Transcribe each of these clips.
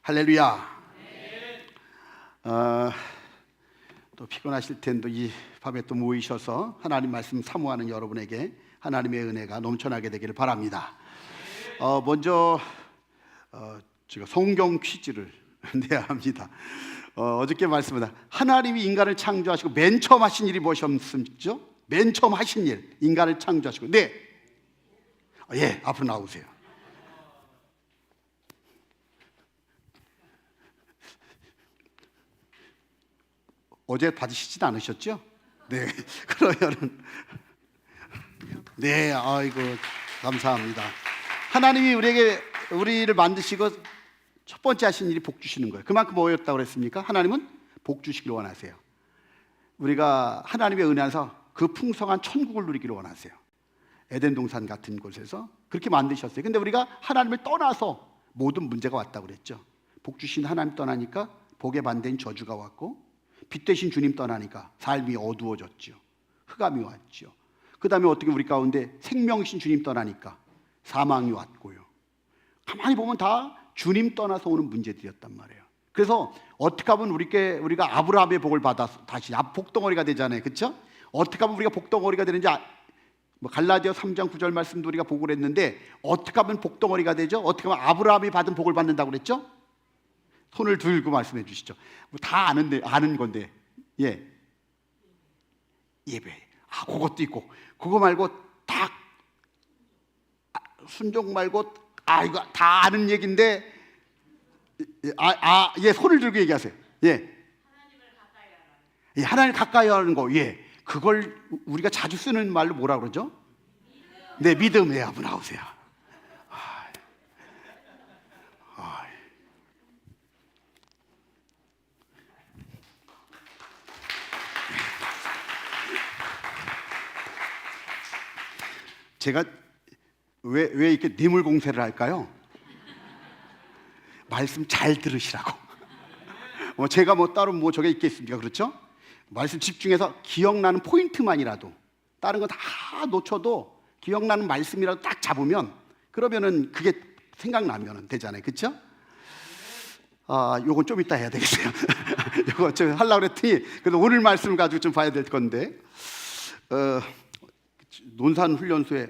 할렐루야. 또 피곤하실 텐데 이 밤에 또 모이셔서 하나님 말씀 사모하는 여러분에게 하나님의 은혜가 넘쳐나게 되기를 바랍니다. 먼저 제가 성경 퀴즈를 내야 합니다. 어저께 말씀하다 하나님이 인간을 창조하시고 맨 처음 하신 일이 무엇이었습니까? 맨 처음 하신 일, 인간을 창조하시고 예, 앞으로 나오세요. 어제 받으시진 않으셨죠? 네, 그러면은 네, 아이고 감사합니다. 하나님이 우리를 만드시고 첫 번째 하신 일이 복 주시는 거예요. 그만큼 뭐였다고 그랬습니까? 하나님은 복 주시기를 원하세요. 우리가 하나님의 은혜 안에서 그 풍성한 천국을 누리기를 원하세요. 에덴 동산 같은 곳에서 그렇게 만드셨어요. 근데 우리가 하나님을 떠나서 모든 문제가 왔다고 그랬죠. 복 주신 하나님 떠나니까 복의 반대인 저주가 왔고, 빛 대신 주님 떠나니까 삶이 어두워졌죠. 흑암이 왔죠. 그 다음에 어떻게 우리 가운데 생명이신 주님 떠나니까 사망이 왔고요. 가만히 보면 다 주님 떠나서 오는 문제들이었단 말이에요. 그래서 어떻게 하면 우리가 아브라함의 복을 받아서 다시 복덩어리가 되잖아요. 그렇죠? 어떻게 하면 우리가 복덩어리가 되는지 갈라디아 3장 9절 말씀도 우리가 보고 그랬는데, 어떻게 하면 복덩어리가 되죠? 어떻게 하면 아브라함이 받은 복을 받는다고 그랬죠? 손을 들고 말씀해 주시죠. 다 아는 건데, 예배. 그것도 있고, 그거 말고 다 순종 말고 이거 다 아는 얘기인데, 손을 들고 얘기하세요. 하나님을 가까이 하는 거, 그걸 우리가 자주 쓰는 말로 뭐라 그러죠? 네, 믿음에 한번 나오세요. 제가 왜 이렇게 뇌물 공세를 할까요? 말씀 잘 들으시라고. 제가 따로 저게 있겠습니까? 그렇죠? 말씀 집중해서 기억나는 포인트만이라도, 다른 거 다 놓쳐도 기억나는 말씀이라도 딱 잡으면, 그러면은 그게 생각나면 되잖아요. 그렇죠? 요건 좀 이따 해야 되겠어요. 요거 좀 하려고 그랬더니, 그래도 오늘 말씀을 가지고 좀 봐야 될 건데, 논산훈련소에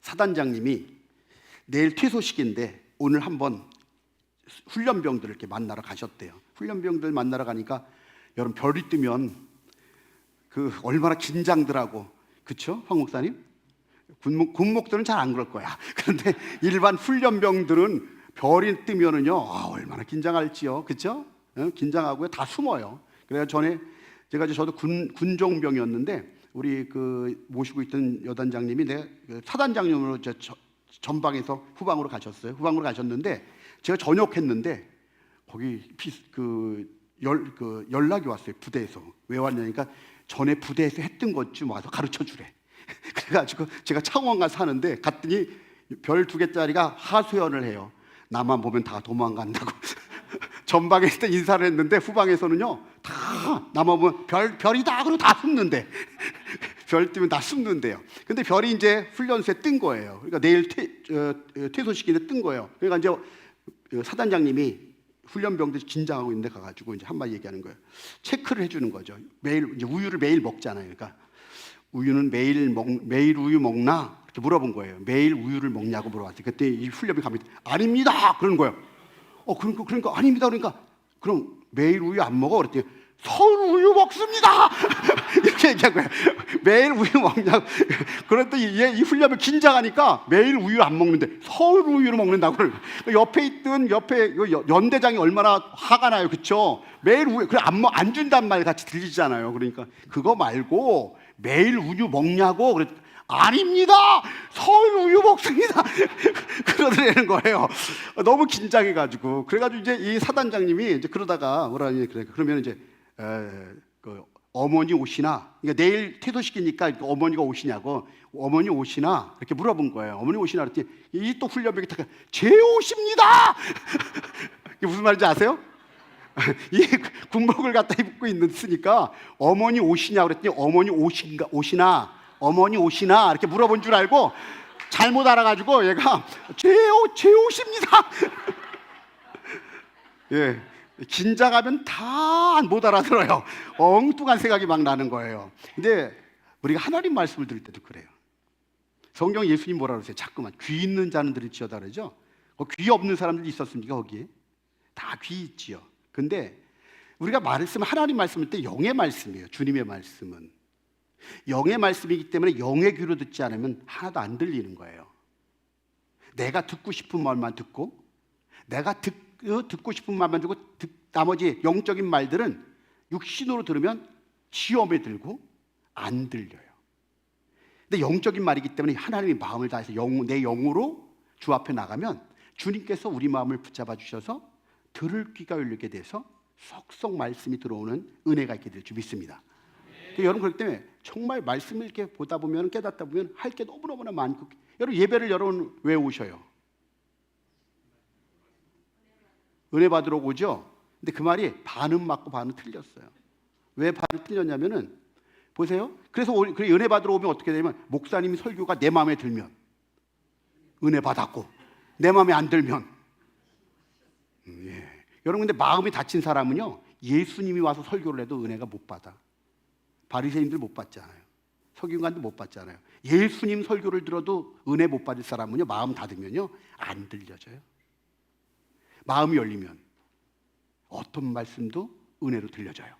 사단장님이 내일 퇴소식인데 오늘 한번 훈련병들을 이렇게 만나러 가셨대요. 훈련병들 만나러 가니까 여러분, 별이 뜨면 얼마나 긴장들하고, 그렇죠? 황 목사님? 군목들은 잘 안 그럴 거야. 그런데 일반 훈련병들은 별이 뜨면은요, 얼마나 긴장할지요, 그렇죠? 긴장하고요, 다 숨어요. 그래서 저도 군종병이었는데, 우리 모시고 있던 여단장님이 사단장님으로 전방에서 후방으로 가셨어요. 후방으로 가셨는데 제가 전역했는데 거기 연락이 왔어요. 부대에서. 왜 왔냐니까 전에 부대에서 했던 것 좀 와서 가르쳐 주래. 그래가지고 제가 창원 가서 하는데 갔더니 별 2개짜리가 하소연을 해요. 나만 보면 다 도망간다고. 전방에서 인사를 했는데 후방에서는요, 다 나만 보면 별이다 그러고 다 숨는데, 별 뜨면 다 숨는데요. 근데 별이 이제 훈련소에 뜬 거예요. 그러니까 내일 퇴소식인데 뜬 거예요. 그러니까 이제 사단장님이 훈련병들이 긴장하고 있는데 가가지고 이제 한마디 얘기하는 거예요. 체크를 해주는 거죠. 매일 이제 우유를 매일 먹잖아요. 그러니까 우유는 매일 우유 먹나? 이렇게 물어본 거예요. 매일 우유를 먹냐고 물어봤어요. 그때 이 훈련병이 가면 아닙니다 그러는 거예요. 그러니까 아닙니다. 그러니까 그럼 매일 우유 안 먹어? 그랬더니 서울 우유 먹습니다. 이렇게 얘기한 거예요. 매일 우유 먹냐고. 그랬더니 이 훈련병 긴장하니까 매일 우유 안 먹는데 서울 우유를 먹는다고. 옆에 있던 연대장이 얼마나 화가 나요, 그렇죠? 매일 우유 안 준단 말 같이 들리잖아요. 그러니까 그거 말고 매일 우유 먹냐고. 그랬더니 아닙니다. 서울 우유 먹습니다. 그러더라는 거예요. 너무 긴장해가지고. 그래가지고 이제 이 사단장님이 이제 그러다가 뭐라니 그러면 이제 어머니 오시나? 그러니까 내일 퇴소시키니까 어머니가 오시냐고. 어머니 오시나? 이렇게 물어본 거예요. 어머니 오시나? 그랬더니 이 또 훈련병이 딱 제 오십니다. 이게 무슨 말인지 아세요? 이 군복을 갖다 입고 있으니까 어머니 오시냐 그랬더니 어머니 오시나? 어머니 오시나? 이렇게 물어본 줄 알고 잘못 알아가지고 얘가 제 옷입니다. 예, 긴장하면 다 못 알아들어요. 엉뚱한 생각이 막 나는 거예요. 근데 우리가 하나님 말씀을 들을 때도 그래요. 성경 예수님 뭐라 그러세요? 자꾸만 귀 있는 자는 들을지어다 그러죠. 귀 없는 사람들이 있었습니까 거기에? 다 귀 있지요. 근데 우리가 하나님 말씀을 때 영의 말씀이에요. 주님의 말씀은 영의 말씀이기 때문에 영의 귀로 듣지 않으면 하나도 안 들리는 거예요. 내가 듣고 싶은 말만 듣고, 내가 듣고 싶은 말만 듣고, 나머지 영적인 말들은 육신으로 들으면 시험에 들고 안 들려요. 근데 영적인 말이기 때문에 하나님의 마음을 다해서 내 영으로 주 앞에 나가면 주님께서 우리 마음을 붙잡아 주셔서 들을 귀가 열리게 돼서 속속 말씀이 들어오는 은혜가 있게 될 줄 믿습니다. 여러분, 그렇기 때문에 정말 말씀을 이렇게 보다 보면, 깨닫다 보면 할 게 너무너무나 많고, 여러분 예배를 여러분 왜 오셔요? 은혜 받으러 오죠? 근데 그 말이 반은 맞고 반은 틀렸어요. 왜 반은 틀렸냐면은 보세요. 그래서 은혜 받으러 오면 어떻게 되냐면, 목사님이 설교가 내 마음에 들면 은혜 받았고, 내 마음에 안 들면 여러분, 근데 마음이 다친 사람은요, 예수님이 와서 설교를 해도 은혜가 못 받아. 바리새인들 못 받잖아요. 서기관도 못 받잖아요. 예수님 설교를 들어도 은혜 못 받을 사람은요, 마음 닫으면요 안 들려져요. 마음이 열리면 어떤 말씀도 은혜로 들려져요.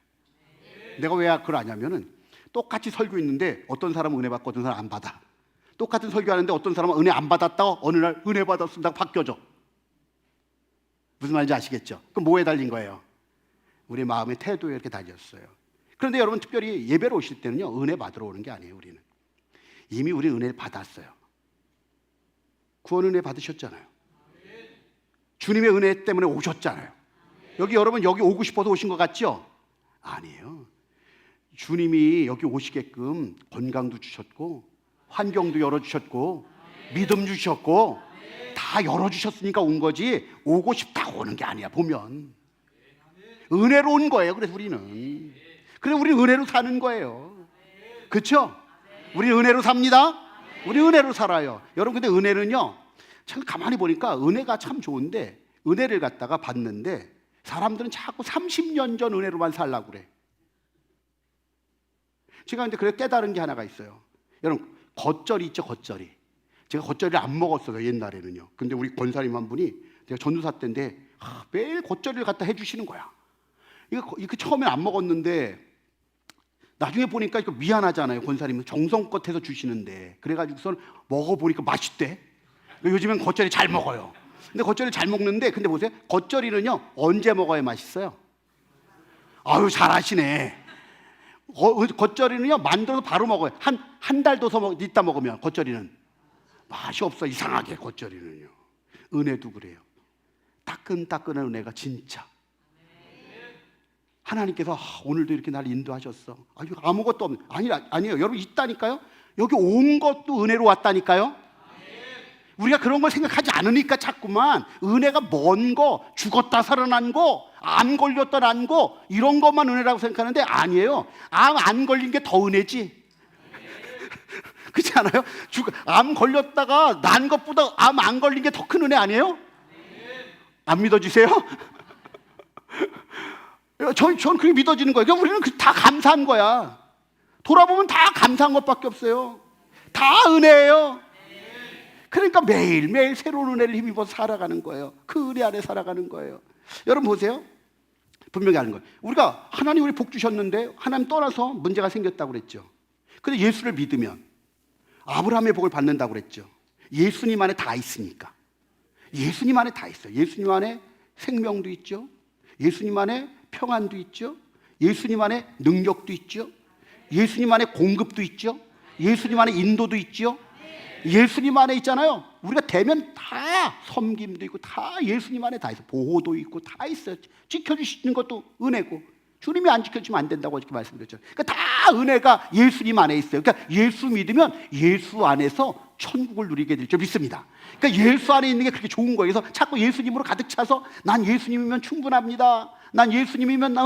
내가 왜 그걸 아냐면은, 똑같이 설교 있는데 어떤 사람은 은혜 받고 어떤 사람은 안 받아. 똑같은 설교하는데 어떤 사람은 은혜 안 받았다가 어느 날 은혜 받았습니다 바뀌어져. 무슨 말인지 아시겠죠? 그럼 뭐에 달린 거예요? 우리 마음의 태도에 이렇게 달렸어요. 그런데 여러분, 특별히 예배로 오실 때는요, 은혜 받으러 오는 게 아니에요. 우리는 이미 우리 은혜를 받았어요. 구원 은혜 받으셨잖아요. 주님의 은혜 때문에 오셨잖아요. 여러분 여기 오고 싶어서 오신 것 같죠? 아니에요. 주님이 여기 오시게끔 건강도 주셨고, 환경도 열어주셨고, 믿음 주셨고, 다 열어주셨으니까 온 거지, 오고 싶다고 오는 게 아니야. 보면 은혜로 온 거예요. 그래서 우리는 은혜로 사는 거예요. 그렇죠? 우리 은혜로 삽니다. 우리 은혜로 살아요. 여러분, 근데 은혜는요, 참 가만히 보니까 은혜가 참 좋은데, 은혜를 갖다가 받는데 사람들은 자꾸 30년 전 은혜로만 살라고 그래. 제가 근데 그래 깨달은 게 하나가 있어요. 여러분, 겉절이 있죠, 겉절이. 제가 겉절이를 안 먹었어요, 옛날에는요. 근데 우리 권사님 한 분이, 제가 전도사 때인데 매일 겉절이를 갖다 해주시는 거야. 이거 처음에 안 먹었는데 나중에 보니까 이거 미안하잖아요. 권사님은 정성껏 해서 주시는데. 그래가지고선 먹어보니까 맛있대. 요즘엔 겉절이 잘 먹어요. 근데 겉절이 잘 먹는데, 근데 보세요, 겉절이는요 언제 먹어야 맛있어요? 아유, 잘하시네. 겉절이는요 만들어서 바로 먹어요. 한 달 더 있다 먹으면 겉절이는 맛이 없어. 이상하게 겉절이는요. 은혜도 그래요. 따끈따끈한 은혜가 진짜. 하나님께서 오늘도 이렇게 날 인도하셨어. 아무것도 없는, 아니에요. 여러분, 있다니까요. 여기 온 것도 은혜로 왔다니까요. 우리가 그런 걸 생각하지 않으니까 자꾸만 은혜가 먼 거, 죽었다 살아난 거, 암 걸렸다 난 거, 이런 것만 은혜라고 생각하는데 아니에요. 암 안 걸린 게 더 은혜지. 그렇지 않아요? 암 걸렸다가 난 것보다 암 안 걸린 게 더 큰 은혜 아니에요? 안 믿어지세요? 저는 그게 믿어지는 거예요. 그러니까 우리는 다 감사한 거야. 돌아보면 다 감사한 것밖에 없어요. 다 은혜예요. 그러니까 매일매일 새로운 은혜를 힘입어서 살아가는 거예요. 그 은혜 안에 살아가는 거예요. 여러분 보세요. 분명히 아는 거예요. 우리가 하나님 우리 복 주셨는데 하나님 떠나서 문제가 생겼다고 그랬죠. 근데 예수를 믿으면 아브라함의 복을 받는다고 그랬죠. 예수님 안에 다 있으니까. 예수님 안에 다 있어요. 예수님 안에 생명도 있죠. 예수님 안에 평안도 있죠. 예수님 안에 능력도 있죠. 예수님 안에 공급도 있죠. 예수님 안에 인도도 있죠. 예수님 안에 있잖아요. 우리가 되면 다 섬김도 있고, 다 예수님 안에 다 있어. 보호도 있고 다 있어요. 지켜주시는 것도 은혜고, 주님이 안 지켜주면 안 된다고 이렇게 말씀드렸죠. 그러니까 다 은혜가 예수님 안에 있어요. 그러니까 예수 믿으면 예수 안에서 천국을 누리게 될 줄 믿습니다. 그러니까 예수 안에 있는 게 그렇게 좋은 거예요. 그래서 자꾸 예수님으로 가득 차서 난 예수님이면 충분합니다. 난 예수님이면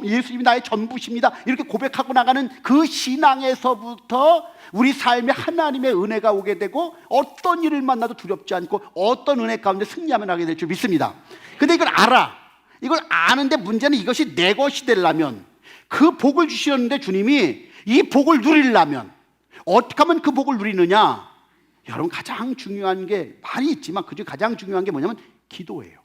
예수님이 나의 전부십니다. 이렇게 고백하고 나가는 그 신앙에서부터 우리 삶에 하나님의 은혜가 오게 되고, 어떤 일을 만나도 두렵지 않고 어떤 은혜 가운데 승리하며 나게 될 줄 믿습니다. 근데 이걸 알아. 이걸 아는데 문제는 이것이 내 것이 되려면, 그 복을 주셨는데 주님이 이 복을 누리려면 어떻게 하면 그 복을 누리느냐? 여러분, 가장 중요한 게 많이 있지만 그중에 가장 중요한 게 뭐냐면 기도예요.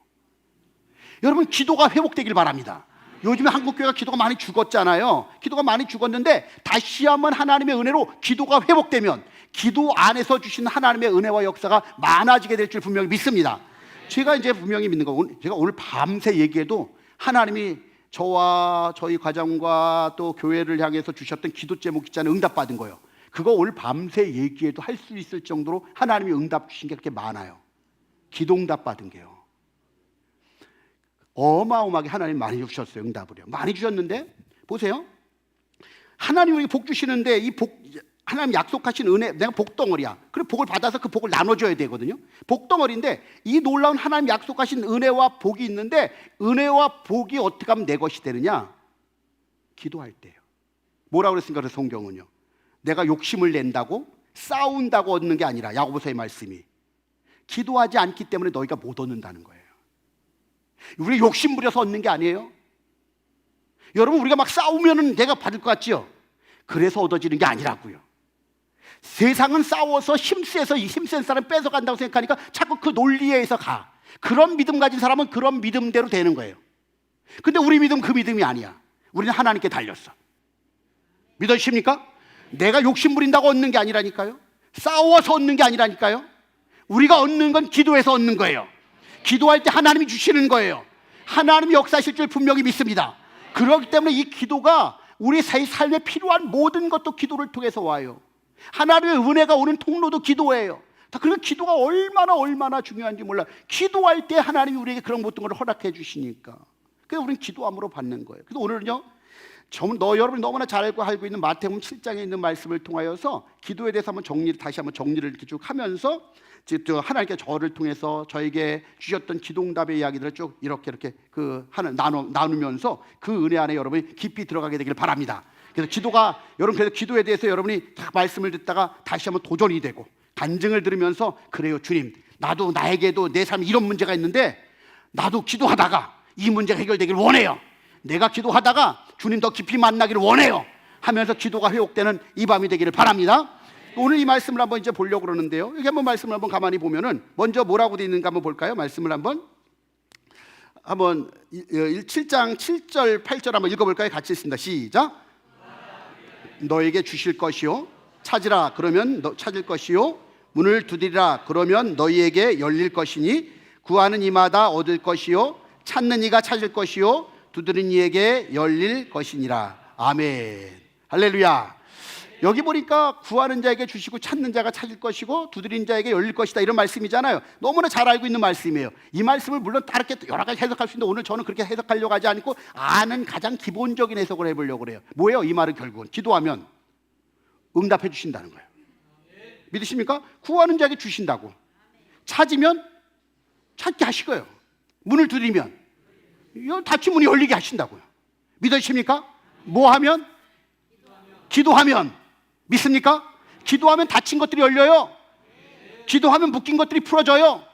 여러분, 기도가 회복되길 바랍니다. 요즘에 한국교회가 기도가 많이 죽었잖아요. 기도가 많이 죽었는데 다시 한번 하나님의 은혜로 기도가 회복되면 기도 안에서 주신 하나님의 은혜와 역사가 많아지게 될 줄 분명히 믿습니다. 제가 이제 분명히 믿는 거, 제가 오늘 밤새 얘기해도 하나님이 저와 저희 가정과 또 교회를 향해서 주셨던 기도 제목 있잖아요. 응답받은 거요. 그거 오늘 밤새 얘기해도 할 수 있을 정도로 하나님이 응답 주신 게 그렇게 많아요. 기도 응답 받은 게요. 어마어마하게 하나님 많이 주셨어요. 응답을요. 많이 주셨는데 보세요. 하나님이 우리에게 복 주시는데 이 복, 하나님 약속하신 은혜, 내가 복덩어리야. 그래 복을 받아서 그 복을 나눠줘야 되거든요. 복덩어리인데 이 놀라운 하나님 약속하신 은혜와 복이 있는데 은혜와 복이 어떻게 하면 내 것이 되느냐? 기도할 때요. 뭐라고 그랬습니까? 그래서 성경은요. 내가 욕심을 낸다고 싸운다고 얻는 게 아니라, 야고보서의 말씀이 기도하지 않기 때문에 너희가 못 얻는다는 거예요. 우리 욕심 부려서 얻는 게 아니에요. 여러분, 우리가 막 싸우면은 내가 받을 것 같지요? 그래서 얻어지는 게 아니라고요. 세상은 싸워서 힘세서 힘센 사람 뺏어간다고 생각하니까 자꾸 그 논리에 의해서 가. 그런 믿음 가진 사람은 그런 믿음대로 되는 거예요. 근데 우리 믿음 그 믿음이 아니야. 우리는 하나님께 달렸어. 믿으십니까? 내가 욕심 부린다고 얻는 게 아니라니까요. 싸워서 얻는 게 아니라니까요. 우리가 얻는 건 기도해서 얻는 거예요. 기도할 때 하나님이 주시는 거예요. 하나님이 역사하실 줄 분명히 믿습니다. 그렇기 때문에 이 기도가 우리 삶에 필요한 모든 것도 기도를 통해서 와요. 하나님의 은혜가 오는 통로도 기도예요. 그리고 기도가 얼마나 중요한지 몰라. 기도할 때 하나님이 우리에게 그런 모든 걸 허락해 주시니까. 그래서 우리는 기도함으로 받는 거예요. 그래서 오늘은요, 여러분이 너무나 잘 알고 있는 마태복음 7장에 있는 말씀을 통하여서 기도에 대해서 다시 한번 정리를 이렇게 쭉 하면서 하나님께 저를 통해서 저에게 주셨던 기도응답의 이야기들을 쭉 이렇게 나누면서 그 은혜 안에 여러분이 깊이 들어가게 되길 바랍니다. 그래서 그래서 기도에 대해서 여러분이 딱 말씀을 듣다가 다시 한번 도전이 되고 간증을 들으면서, 그래요 주님, 나에게도 내 삶에 이런 문제가 있는데 나도 기도하다가 이 문제가 해결되길 원해요. 내가 기도하다가 주님 더 깊이 만나기를 원해요 하면서 기도가 회복되는 이 밤이 되기를 바랍니다. 오늘 이 말씀을 한번 이제 보려고 그러는데요. 여기 한번 말씀을 한번 가만히 보면은 먼저 뭐라고 되어 있는가 한번 볼까요? 말씀을 한번 7장 7절 8절 한번 읽어볼까요? 같이 읽습니다. 시작. 너에게 주실 것이요, 찾으라 그러면 찾을 것이요, 문을 두드리라 그러면 너희에게 열릴 것이니 구하는 이마다 얻을 것이요, 찾는 이가 찾을 것이요, 두드리는 이에게 열릴 것이니라. 아멘. 할렐루야. 여기 보니까 구하는 자에게 주시고 찾는 자가 찾을 것이고 두드리는 자에게 열릴 것이다, 이런 말씀이잖아요. 너무나 잘 알고 있는 말씀이에요. 이 말씀을 물론 다르게 여러 가지 해석할 수 있는데 오늘 저는 그렇게 해석하려고 하지 않고 아는 가장 기본적인 해석을 해보려고 그래요. 뭐예요? 이 말은 결국은 기도하면 응답해 주신다는 거예요. 믿으십니까? 구하는 자에게 주신다고, 찾으면 찾게 하시고요, 문을 두드리면 닫힌 문이 열리게 하신다고요. 믿으십니까? 뭐 하면? 기도하면. 믿습니까? 기도하면 닫힌 것들이 열려요. 기도하면 묶인 것들이 풀어져요.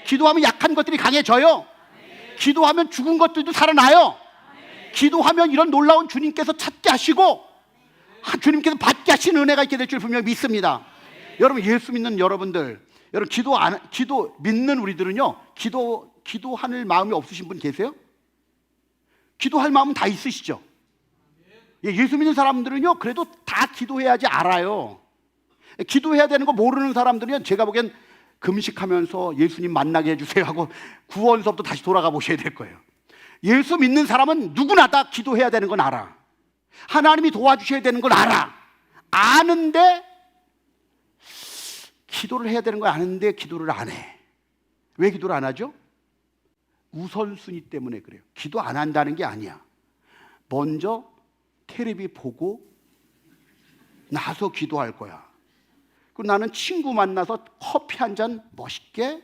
기도하면 약한 것들이 강해져요. 기도하면 죽은 것들도 살아나요. 기도하면 이런 놀라운 주님께서 찾게 하시고 주님께서 받게 하시는 은혜가 있게 될 줄 분명히 믿습니다. 여러분, 예수 믿는 여러분들, 여러분 기도 믿는 우리들은요, 기도하는 마음이 없으신 분 계세요? 기도할 마음은 다 있으시죠? 예수 믿는 사람들은요, 그래도 다 기도해야지 알아요. 기도해야 되는 거 모르는 사람들은 제가 보기엔 금식하면서 예수님 만나게 해주세요 하고 구원서부터 다시 돌아가 보셔야 될 거예요. 예수 믿는 사람은 누구나 다 기도해야 되는 건 알아. 하나님이 도와주셔야 되는 걸 알아. 아는데 기도를 해야 되는 걸 아는데 기도를 안 해. 왜 기도를 안 하죠? 우선순위 때문에 그래요. 기도 안 한다는 게 아니야. 먼저 텔레비 보고 나서 기도할 거야. 그리고 나는 친구 만나서 커피 한 잔 멋있게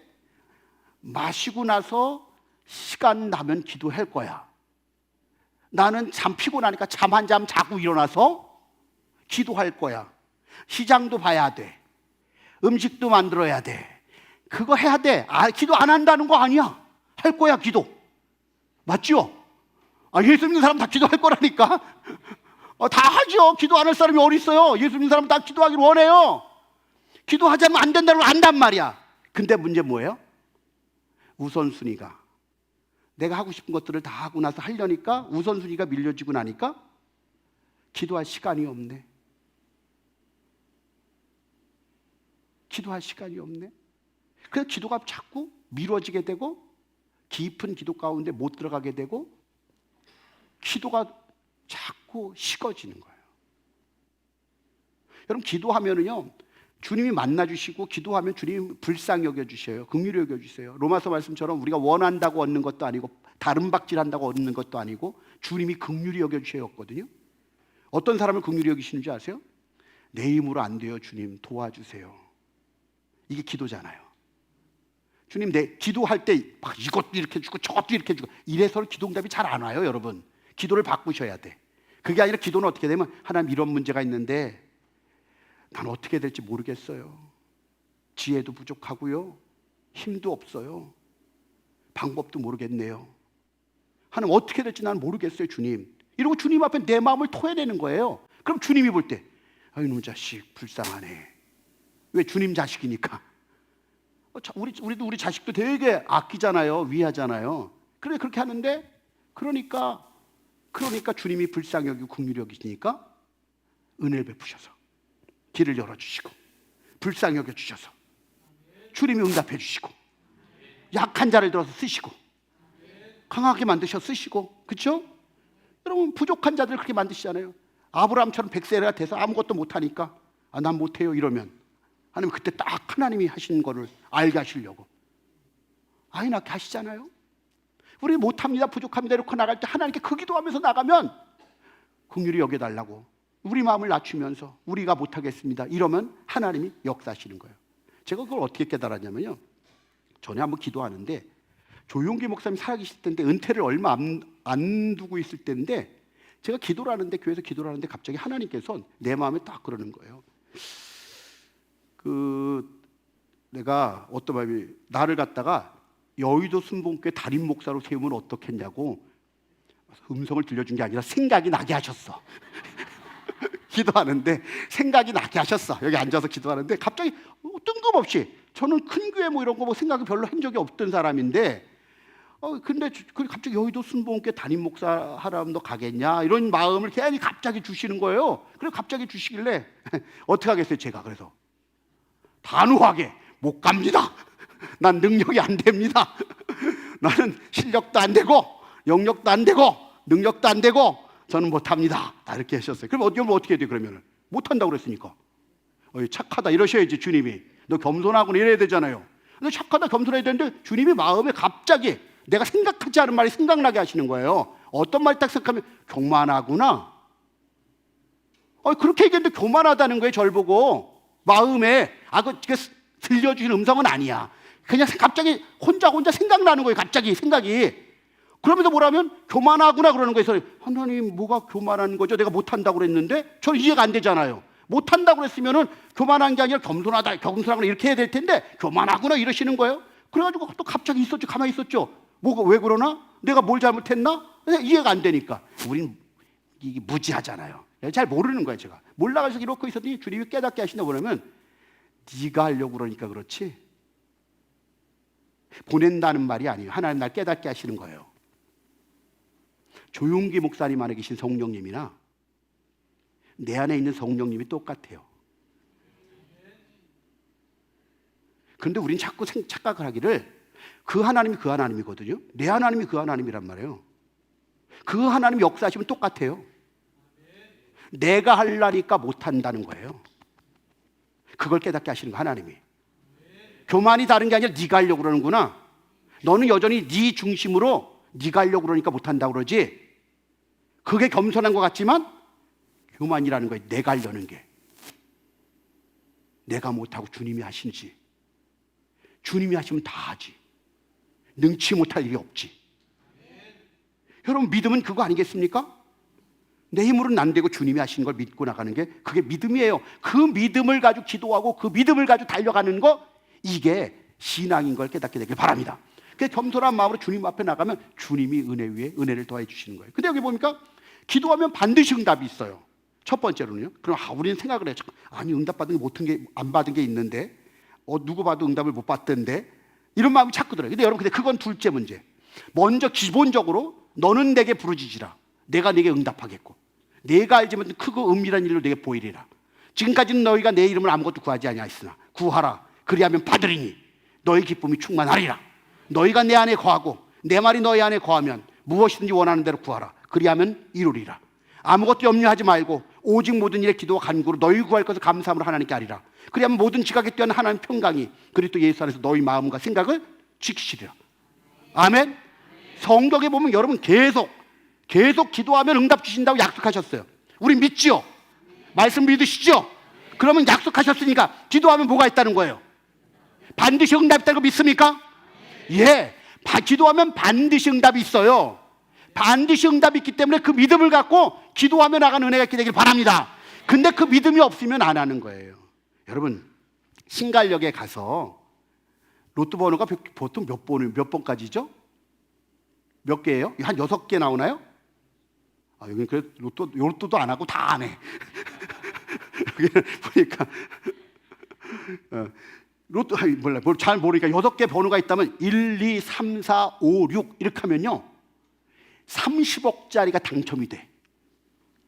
마시고 나서 시간 나면 기도할 거야. 나는 잠 피곤하니까 잠 한 잠 자고 일어나서 기도할 거야. 시장도 봐야 돼. 음식도 만들어야 돼. 그거 해야 돼. 기도 안 한다는 거 아니야. 할 거야, 기도. 맞죠? 예수 믿는 사람 다 기도할 거라니까. 다 하죠. 기도 안 할 사람이 어디 있어요? 예수 믿는 사람 다 기도하기를 원해요. 기도하지 않으면 안 된다는 걸 안단 말이야. 근데 문제 뭐예요? 우선순위가, 내가 하고 싶은 것들을 다 하고 나서 하려니까 우선순위가 밀려지고 나니까 기도할 시간이 없네. 기도할 시간이 없네. 그래서 기도가 자꾸 미뤄지게 되고 깊은 기도 가운데 못 들어가게 되고 기도가 자꾸 식어지는 거예요. 여러분, 기도하면은요, 주님이 만나주시고 기도하면 주님이 불쌍히 여겨주셔요. 긍휼히 여겨주세요. 로마서 말씀처럼 우리가 원한다고 얻는 것도 아니고 다른 박질한다고 얻는 것도 아니고 주님이 긍휼히 여겨주셔였거든요. 어떤 사람을 긍휼히 여기시는지 아세요? 내 힘으로 안 돼요, 주님 도와주세요. 이게 기도잖아요. 주님, 내 기도할 때 막 이것도 이렇게 주고 저것도 이렇게 주고 이래서 기도응답이 잘 안 와요. 여러분, 기도를 바꾸셔야 돼. 그게 아니라 기도는 어떻게 되면, 하나님 이런 문제가 있는데 난 어떻게 될지 모르겠어요. 지혜도 부족하고요, 힘도 없어요, 방법도 모르겠네요. 하나님 어떻게 될지 난 모르겠어요, 주님. 이러고 주님 앞에 내 마음을 토해내는 거예요. 그럼 주님이 볼 때, 이놈 자식 불쌍하네. 왜? 주님 자식이니까. 우리도 우리 자식도 되게 아끼잖아요, 위하잖아요. 그래, 그렇게 하는데 그러니까 주님이 불쌍히 여기고 긍휼히 여기시니까 은혜를 베푸셔서 길을 열어주시고 불쌍히 여겨주셔서 주님이 응답해 주시고 약한 자를 들어서 쓰시고 강하게 만드셔 쓰시고, 그렇죠? 여러분, 부족한 자들 그렇게 만드시잖아요. 아브라함처럼 백세가 돼서 아무것도 못하니까 난 못해요 이러면 하나님 그때 딱 하나님이 하신 거를 알게 하시려고 아이 낳게 하시잖아요. 우리 못합니다, 부족합니다 이렇게 나갈 때 하나님께 그 기도하면서 나가면 긍휼히 여겨달라고 우리 마음을 낮추면서 우리가 못하겠습니다 이러면 하나님이 역사하시는 거예요. 제가 그걸 어떻게 깨달았냐면요, 전에 한번 기도하는데 조용기 목사님 살아계실 때인데 은퇴를 얼마 안 두고 있을 때인데 제가 기도를 하는데, 교회에서 기도를 하는데 갑자기 하나님께서 내 마음에 딱 그러는 거예요. 내가 어떤 마음이, 나를 갖다가 여의도 순복음교회 담임 목사로 세우면 어떻겠냐고 음성을 들려준 게 아니라 생각이 나게 하셨어. 기도하는데 생각이 나게 하셨어. 여기 앉아서 기도하는데 갑자기 뜬금없이, 저는 큰 교회 뭐 이런 거 뭐 생각이 별로 한 적이 없던 사람인데 근데 갑자기 여의도 순복음교회 담임 목사 하라면 너 가겠냐 이런 마음을 괜히 갑자기 주시는 거예요. 그래서 갑자기 주시길래 어떻게 하겠어요 제가. 그래서 단호하게 못 갑니다. 난 능력이 안 됩니다. 나는 실력도 안 되고 영역도 안 되고 능력도 안 되고 저는 못합니다. 이렇게 하셨어요. 그럼 어떻게 돼요? 그러면 못한다고 그랬으니까 착하다 이러셔야지. 주님이 너 겸손하구나 이래야 되잖아요. 근데 착하다 겸손해야 되는데 주님이 마음에 갑자기 내가 생각하지 않은 말이 생각나게 하시는 거예요. 어떤 말 딱 생각하면 교만하구나. 그렇게 얘기했는데 교만하다는 거예요. 절 보고 마음에 그게 들려주신 음성은 아니야. 그냥 갑자기 혼자 생각나는 거예요. 갑자기 생각이. 그러면서 뭐라면 교만하구나 그러는 거예요. 하나님 뭐가 교만한 거죠? 내가 못한다고 그랬는데 저는 이해가 안 되잖아요. 못한다고 그랬으면은 교만한 게 아니라 겸손하다, 겸손하구나 이렇게 해야 될 텐데 교만하구나 이러시는 거예요. 그래가지고 또 갑자기 있었죠. 가만히 있었죠. 뭐가 왜 그러나? 내가 뭘 잘못했나? 이해가 안 되니까. 우린 이게 무지하잖아요. 잘 모르는 거예요. 제가 몰라가지고 이렇게 있었더니 주님이 깨닫게 하신다고 그러면 네가 하려고 그러니까 그렇지 보낸다는 말이 아니에요. 하나님 날 깨닫게 하시는 거예요. 조용기 목사님 안에 계신 성령님이나 내 안에 있는 성령님이 똑같아요. 그런데 우린 자꾸 착각을 하기를 그 하나님이 그 하나님이거든요. 내 하나님이 그 하나님이란 말이에요. 그 하나님이 역사하시면 똑같아요. 내가 하려니까 못한다는 거예요. 그걸 깨닫게 하시는 거 하나님이. 교만이 다른 게 아니라 네가 하려고 그러는구나. 너는 여전히 네 중심으로 네가 하려고 그러니까 못한다고 그러지. 그게 겸손한 것 같지만 교만이라는 거예요. 내가 하려는 게. 내가 못하고 주님이 하시지. 주님이 하시면 다 하지. 능치 못할 일이 없지. 여러분, 믿음은 그거 아니겠습니까? 내 힘으로는 안 되고 주님이 하시는 걸 믿고 나가는 게 그게 믿음이에요. 그 믿음을 가지고 기도하고 그 믿음을 가지고 달려가는 거, 이게 신앙인 걸 깨닫게 되길 바랍니다. 그 겸손한 마음으로 주님 앞에 나가면 주님이 은혜 위에 은혜를 더해 주시는 거예요. 근데 여기 보니까 기도하면 반드시 응답이 있어요. 첫 번째로는요. 그럼 우리는 생각을 해요. 아니 응답받은 게 못한 게 안 받은 게 있는데 누구 봐도 응답을 못 받던데 이런 마음이 자꾸 들어요. 근데 여러분 그건 둘째 문제. 먼저 기본적으로 너는 내게 부르짖으라. 내가 네게 응답하겠고 내가 알지만 크고 은밀한 일로 네게 보이리라. 지금까지는 너희가 내 이름을 아무것도 구하지 아니하였으나 구하라. 그리하면 받으리니 너희 기쁨이 충만하리라. 너희가 내 안에 거하고 내 말이 너희 안에 거하면 무엇이든지 원하는 대로 구하라. 그리하면 이루리라. 아무것도 염려하지 말고 오직 모든 일에 기도와 간구로 너희 구할 것을 감사함으로 하나님께 아리라. 그리하면 모든 지각에 뛰어난 하나님 평강이 그리스도 예수 안에서 너희 마음과 생각을 지키시리라. 아멘. 성경에 보면 여러분 계속 기도하면 응답 주신다고 약속하셨어요. 우리 믿지요? 말씀 믿으시죠? 그러면 약속하셨으니까 기도하면 뭐가 있다는 거예요? 반드시 응답이 있다는 거 믿습니까? 예, 기도하면 반드시 응답이 있어요. 반드시 응답이 있기 때문에 그 믿음을 갖고 기도하며 나가는 은혜가 있게 되길 바랍니다. 근데 그 믿음이 없으면 안 하는 거예요. 여러분 신갈역에 가서 로또 번호가 보통 몇 번까지죠? 몇 개예요? 한 6개 나오나요? 여기는 그래 로또도 안 하고 다 안 해. 여기 보니까 로또 몰라 잘 모르니까 6개 번호가 있다면 1, 2, 3, 4, 5, 6 이렇게 하면요 30억짜리가 당첨이 돼.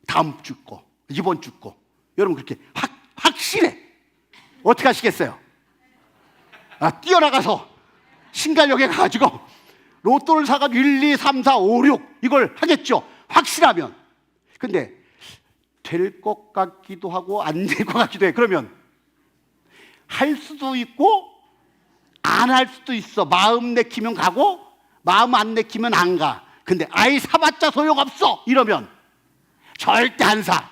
다음 주 거, 이번 주 거. 여러분 그렇게 확실해. 어떻게 하시겠어요? 뛰어나가서 신갈역에 가가지고 로또를 사가지고 1, 2, 3, 4, 5, 6 이걸 하겠죠. 확실하면. 근데 될 것 같기도 하고 안 될 것 같기도 해. 그러면 할 수도 있고 안 할 수도 있어. 마음 내키면 가고 마음 안 내키면 안 가. 근데 아이 사봤자 소용없어 이러면 절대 안 사.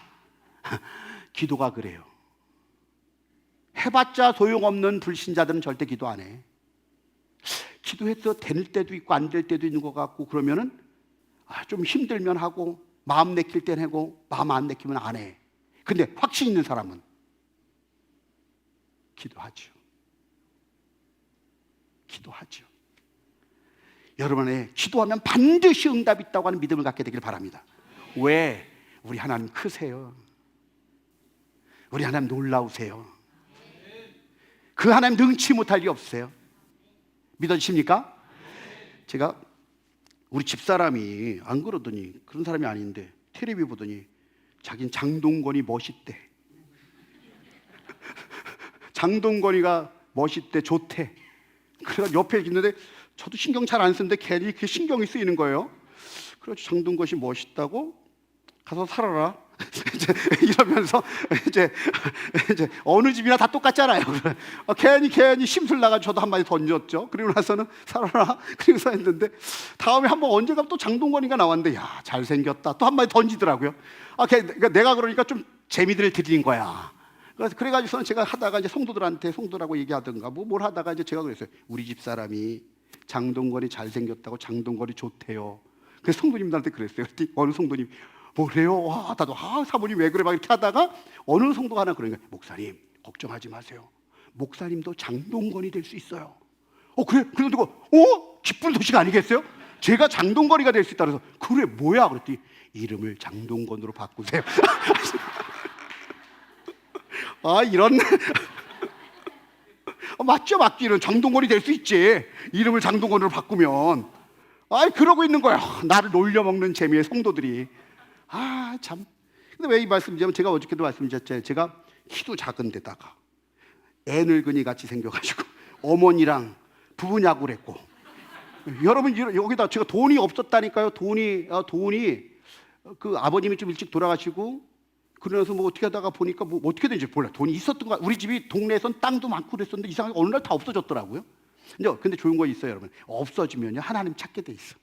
기도가 그래요. 해봤자 소용없는 불신자들은 절대 기도 안 해. 기도해서 될 때도 있고 안 될 때도 있는 것 같고 그러면은 좀 힘들면 하고 마음 내킬 땐 하고 마음 안 내키면 안 해. 근데 확신 있는 사람은 기도하죠. 기도하죠. 여러분의 기도하면 반드시 응답이 있다고 하는 믿음을 갖게 되길 바랍니다. 왜? 우리 하나님 크세요. 우리 하나님 놀라우세요. 그 하나님 능치 못할 리 없으세요. 믿어지십니까? 제가 우리 집사람이 안 그러더니 그런 사람이 아닌데 텔레비 보더니 자기는 장동건이 멋있대. 장동건이가 멋있대, 좋대. 그래서 옆에 있는데 저도 신경 잘 안 쓰는데 괜히 그게 신경이 쓰이는 거예요. 그래서 장동건이 멋있다고 가서 살아라. 이러면서 이제 어느 집이나 다 똑같잖아요. 괜히 심술 나가 저도 한마디 던졌죠. 그리고 나서는 살아라. 그래서 했는데 다음에 한번 언제가 또 장동건이가 나왔는데 야 잘생겼다. 또 한마디 던지더라고요. 그러니까 내가 그러니까 좀 재미들을 드린 거야. 그래가지고서는 제가 하다가 이제 성도들한테 성도라고 얘기하든가 뭘 하다가 이제 제가 그랬어요. 우리 집 사람이 장동건이 잘생겼다고 장동건이 좋대요. 그래서 성도님들한테 그랬어요. 그랬더니 어느 성도님 뭐래요? 와, 나도 사모님 왜 그래? 막 이렇게 하다가 어느 성도가 하나 그러니까 목사님 걱정하지 마세요. 목사님도 장동건이 될 수 있어요. 그래? 그래서 누가 기쁜 소식 아니겠어요? 제가 장동건이가 될 수 있다 그래서 그래 뭐야? 그랬더니 이름을 장동건으로 바꾸세요. 이런 맞죠? 이런 장동건이 될 수 있지. 이름을 장동건으로 바꾸면 그러고 있는 거야. 나를 놀려먹는 재미의 성도들이. 참. 근데 왜 이 말씀이냐면 제가 어저께도 말씀드렸잖아요. 제가 키도 작은 데다가 애 늙은이 같이 생겨가지고 어머니랑 부부냐고를 했고 여러분 여기다 제가 돈이 없었다니까요. 돈이 그 아버님이 좀 일찍 돌아가시고 그러면서 뭐 어떻게 하다가 보니까 뭐 어떻게 된지 몰라. 돈이 있었던 거. 우리 집이 동네에선 땅도 많고 그랬었는데 이상하게 어느 날 다 없어졌더라고요. 근데 좋은 거 있어요, 여러분. 없어지면요 하나님 찾게 돼 있어.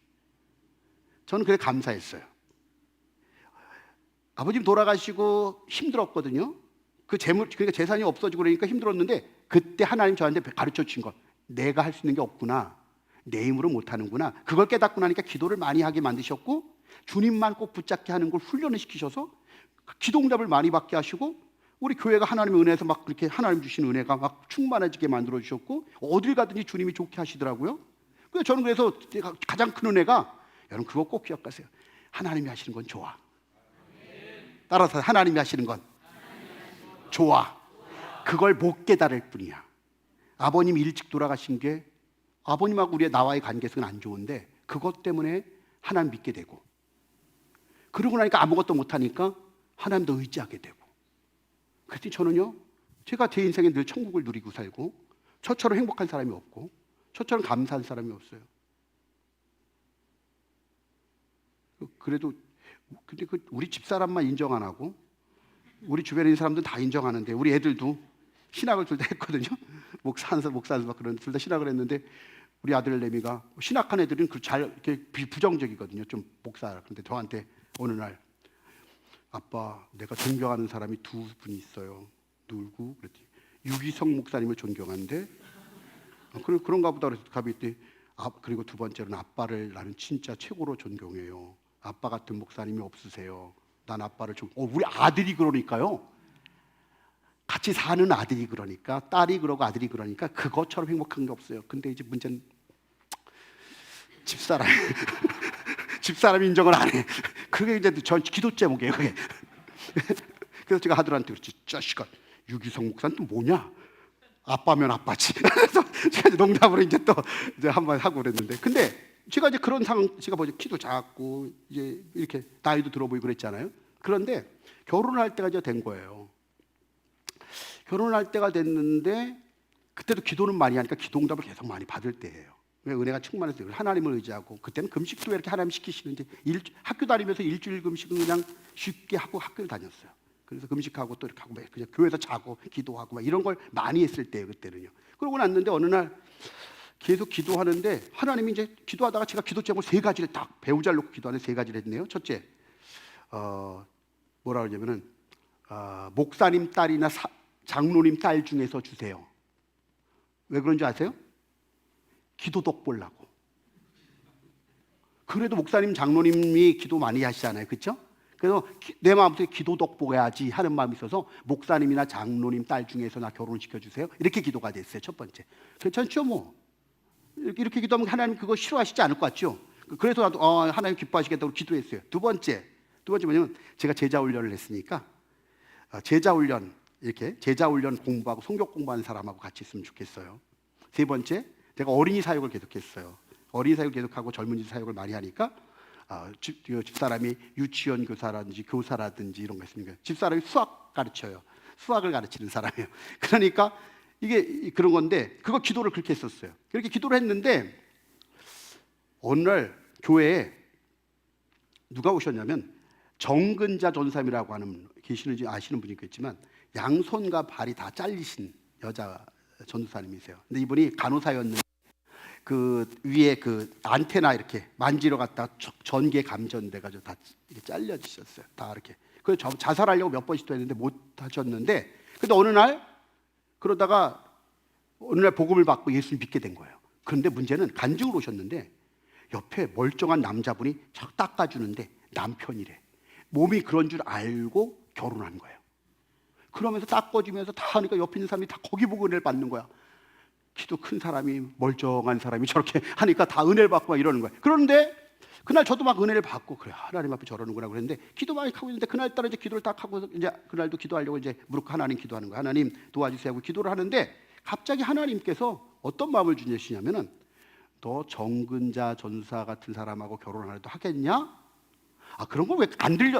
저는 그래 감사했어요. 아버님 돌아가시고 힘들었거든요. 그러니까 재산이 없어지고 그러니까 힘들었는데 그때 하나님 저한테 가르쳐 주신 것. 내가 할 수 있는 게 없구나. 내 힘으로 못 하는구나. 그걸 깨닫고 나니까 기도를 많이 하게 만드셨고 주님만 꼭 붙잡게 하는 걸 훈련을 시키셔서 기도응답을 많이 받게 하시고 우리 교회가 하나님의 은혜에서 막 그렇게 하나님 주신 은혜가 막 충만해지게 만들어 주셨고 어딜 가든지 주님이 좋게 하시더라고요. 저는 그래서 가장 큰 은혜가, 여러분 그거 꼭 기억하세요. 하나님이 하시는 건 좋아. 따라서 하나님이 하시는 건 좋아. 그걸 못 깨달을 뿐이야. 아버님이 일찍 돌아가신 게 아버님하고 나와의 관계성은 안 좋은데 그것 때문에 하나님 믿게 되고, 그러고 나니까 아무것도 못하니까 하나님도 의지하게 되고. 그래서 저는요, 제가 제 인생에 늘 천국을 누리고 살고, 저처럼 행복한 사람이 없고 저처럼 감사한 사람이 없어요. 그래도 근데 우리 집사람만 인정 안 하고 우리 주변에 있는 사람들은 다 인정하는데, 우리 애들도 신학을 둘 다 했거든요. 목사한서 막 그런 둘 다 신학을 했는데, 우리 아들 내미가 신학한 애들은 이렇게 부정적이거든요. 좀 목사. 그런데 저한테 어느 날, 아빠, 내가 존경하는 사람이 두 분이 있어요. 누구? 그랬더니 유기성 목사님을 존경하는데, 그런가 보다 그래서 가봤더니, 그리고 두 번째로는 아빠를 나는 진짜 최고로 존경해요. 아빠 같은 목사님이 없으세요. 난 아빠를 우리 아들이 그러니까요. 같이 사는 아들이 그러니까, 딸이 그러고 아들이 그러니까 그것처럼 행복한 게 없어요. 근데 이제 문제는 집사람 인정을 안 해. 그게 이제 전 기도 제목이에요, 그게. 그래서 제가 아들한테 그랬지, 자식아, 유기성 목사는 또 뭐냐? 아빠면 아빠지. 그래서 제가 이제 농담으로 이제 또 이제 한번 하고 그랬는데, 근데 제가 이제 그런 상황, 제가 뭐지, 키도 작고 이제 이렇게 나이도 들어 보이고 그랬잖아요. 그런데 결혼할 때가 이제 된 거예요. 결혼할 때가 됐는데 그때도 기도는 많이 하니까 기도응답을 계속 많이 받을 때예요. 왜? 은혜가 충만해서 하나님을 의지하고. 그때는 금식도 왜 이렇게 하나님 시키시는지, 학교 다니면서 일주일 금식은 그냥 쉽게 하고 학교를 다녔어요. 그래서 금식하고 또 이렇게 하고 그냥 교회에서 자고 기도하고 막 이런 걸 많이 했을 때예요, 그때는요. 그러고 났는데 어느 날 계속 기도하는데 하나님이 이제 기도하다가, 제가 기도 제목을 세 가지를 딱 배우자를 놓고 기도하는 세 가지를 했네요. 첫째, 뭐라 그러냐면은 목사님 딸이나 장로님 딸 중에서 주세요. 왜 그런지 아세요? 기도덕 보려고. 그래도 목사님 장로님이 기도 많이 하시잖아요, 그렇죠? 그래서 내 마음속에 기도덕 보야지 하는 마음이 있어서, 목사님이나 장로님 딸 중에서 나 결혼시켜 주세요, 이렇게 기도가 됐어요. 첫 번째. 괜찮죠 뭐. 이렇게 기도하면 하나님 그거 싫어하시지 않을 것 같죠? 그래서 나도 하나님 기뻐하시겠다고 기도했어요. 두 번째 뭐냐면, 제가 제자 훈련을 했으니까 제자 훈련 공부하고 성경 공부하는 사람하고 같이 있으면 좋겠어요. 세 번째, 제가 어린이 사역을 계속했어요. 어린이 사역을 계속하고 젊은이 사역을 많이 하니까 집사람이 유치원 교사라든지 이런 거 있으니까, 집사람이 수학 가르쳐요. 수학을 가르치는 사람이에요. 그러니까 이게 그런 건데, 그거 기도를 그렇게 했었어요. 그렇게 기도를 했는데 어느 날 교회에 누가 오셨냐면, 정근자 전사님이라고 하는, 계시는지 아시는 분이 있겠지만 양손과 발이 다 잘리신 여자 전도사님이세요. 근데 이분이 간호사였는데 그 위에 그 안테나 이렇게 만지러 갔다 전기에 감전돼가지고 다 이렇게 잘려지셨어요. 다 이렇게. 그래서 자살하려고 몇 번 시도했는데 못 하셨는데, 근데 어느 날 그러다가 어느 날 복음을 받고 예수님 믿게 된 거예요. 그런데 문제는 간증으로 오셨는데 옆에 멀쩡한 남자분이 척 닦아주는데 남편이래. 몸이 그런 줄 알고 결혼한 거예요. 그러면서 닦아주면서 다 하니까 옆에 있는 사람이 다 거기 보고 은혜를 받는 거야. 키도 큰 사람이, 멀쩡한 사람이 저렇게 하니까 다 은혜를 받고 막 이러는 거예요. 그런데 그날 저도 막 은혜를 받고, 그래, 하나님 앞에 저러는구나 그랬는데, 기도 많이 하고 있는데 그날따라 이제 기도를 딱 하고, 이제 그날도 기도하려고 이제 무릎 하나님 기도하는 거예요. 하나님 도와주세요 하고 기도를 하는데, 갑자기 하나님께서 어떤 마음을 주시냐면은, 너 정근자 전사 같은 사람하고 결혼하려도 하겠냐? 그런 걸 왜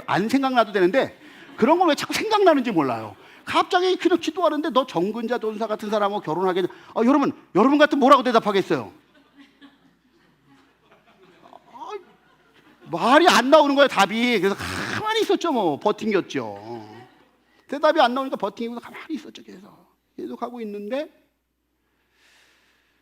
안 생각나도 되는데 그런 걸 왜 자꾸 생각나는지 몰라요. 갑자기 그냥 기도하는데, 너 정근자 전사 같은 사람하고 결혼하겠냐? 여러분 같은 뭐라고 대답하겠어요? 말이 안 나오는 거예요, 답이. 그래서 가만히 있었죠, 뭐. 버팅겼죠. 대답이 안 나오니까 버팅기고 가만히 있었죠, 계속 하고 있는데,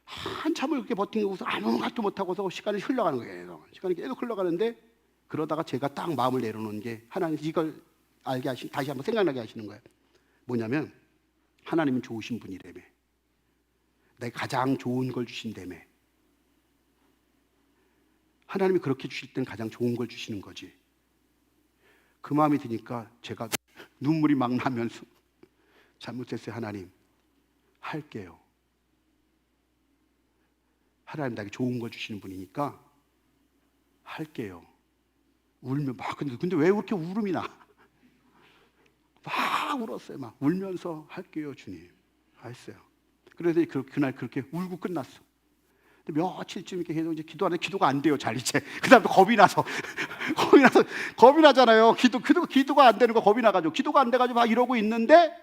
한참을 그렇게 버팅기고서 아무것도 못하고서 시간이 흘러가는 거예요. 시간이 계속 흘러가는데, 그러다가 제가 딱 마음을 내려놓은 게, 하나님 이걸 다시 한번 생각나게 하시는 거예요. 뭐냐면, 하나님은 좋으신 분이라며. 내가 가장 좋은 걸 주신다며. 하나님이 그렇게 주실 때는 가장 좋은 걸 주시는 거지. 그 마음이 드니까 제가 눈물이 막 나면서, 잘못했어요, 하나님. 할게요. 하나님 나에게 좋은 걸 주시는 분이니까 할게요. 울면 막 근데 왜 그렇게 울음이 나? 막 울었어요. 막 울면서 할게요, 주님. 했어요. 그래서 그날 그렇게 울고 끝났어. 며칠쯤 이렇게 해도 이제 기도하는데 기도가 안 돼요, 잘 이제. 그다음에 겁이 나서 겁이 나잖아요. 기도가 안 되는 거 겁이 나가지고 기도가 안 돼가지고 막 이러고 있는데,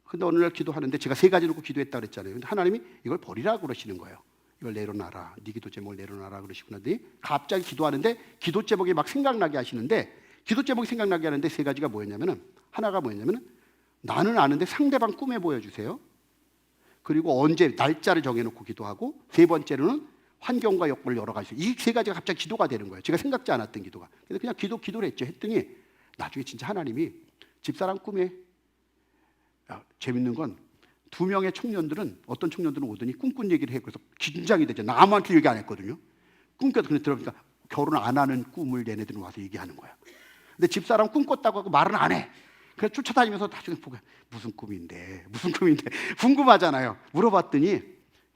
근데 어느 날 기도하는데 제가 3가지 놓고 기도했다 그랬잖아요. 근데 하나님이 이걸 버리라고 그러시는 거예요. 이걸 내려놔라. 네 기도 제목을 내려놔라 그러시구나. 갑자기 기도하는데 기도 제목이 막 생각나게 하시는데, 기도 제목이 생각나게 하는데 3가지가 뭐였냐면은, 하나가 뭐였냐면은 나는 아는데 상대방 꿈에 보여주세요. 그리고 언제 날짜를 정해놓고 기도하고, 3번째로는 환경과 여건을 여러 가지. 이 3가지가 갑자기 기도가 되는 거예요. 제가 생각지 않았던 기도가. 그래서 그냥 기도를 했죠. 했더니 나중에 진짜 하나님이 집사람 꿈에, 재밌는 건 2명의 청년들은, 어떤 청년들은 오더니 꿈꾼 얘기를 해. 그래서 긴장이 되죠. 나 아무한테 얘기 안 했거든요. 꿈꿔서 그냥 들어보니까 결혼 안 하는 꿈을 얘네들은 와서 얘기하는 거야. 근데 집사람 꿈 꿨다고 하고 말은 안 해. 그래서 쫓아다니면서 나중에 보고 무슨 꿈인데 궁금하잖아요. 물어봤더니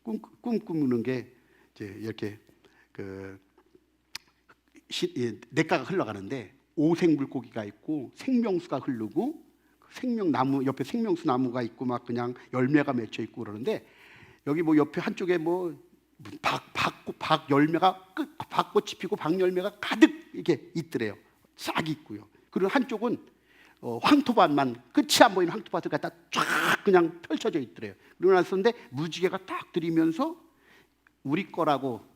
꿈 꾸는 게 이제 이렇게 냇가가 흘러가는데 오색 물고기가 있고 생명수가 흐르고, 생명나무 옆에 생명수 나무가 있고 막 그냥 열매가 맺혀 있고 그러는데, 여기 뭐 옆에 한쪽에 뭐 박 열매가 박꽃이 피고 박 열매가 가득 이렇게 있더래요. 싹 있고요. 그리고 한쪽은 황토밭만, 끝이 안 보이는 황토밭을 갖다 쫙 그냥 펼쳐져 있더래요. 그러고 나서인데 무지개가 딱 들이면서 우리 거라고,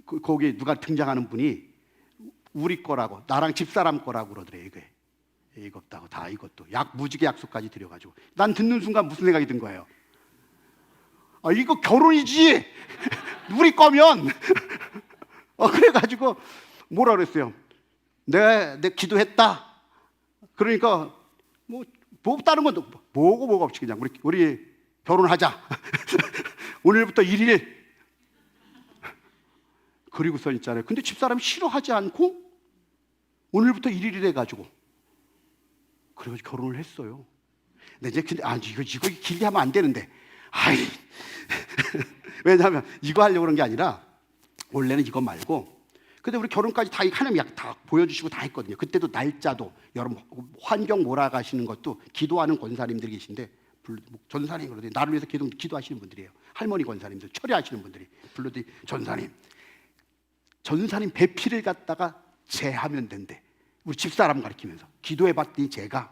거기 누가 등장하는 분이 우리 거라고, 나랑 집사람 거라고 그러더래요. 이거 없다고, 다 이것도 무지개 약속까지 드려가지고, 난 듣는 순간 무슨 생각이 든 거예요? 이거 결혼이지 우리 거면. 그래가지고 뭐라 그랬어요? 내 기도했다. 그러니까 뭐 다른 건 뭐가 없이 그냥 우리 결혼하자. 오늘부터 1일. 그리고서 있잖아요. 근데 집사람이 싫어하지 않고 오늘부터 1일이래 해가지고, 그래가지고 결혼을 했어요. 근데 이제 이거 길게 하면 안 되는데, 왜냐하면 이거 하려고 그런 게 아니라 원래는 이거 말고, 근데 우리 결혼까지 다 하나님이 다 보여주시고 다 했거든요. 그때도 날짜도, 여러분 환경 몰아가시는 것도 기도하는 권사님들이 계신데, 전사님 그러더니 나를 위해서 기도하시는 분들이에요. 할머니 권사님들, 철회하시는 분들이 불러더니 전사님 배필을 갖다가 제하면 된대. 우리 집사람 가르치면서 기도해봤더니 제가,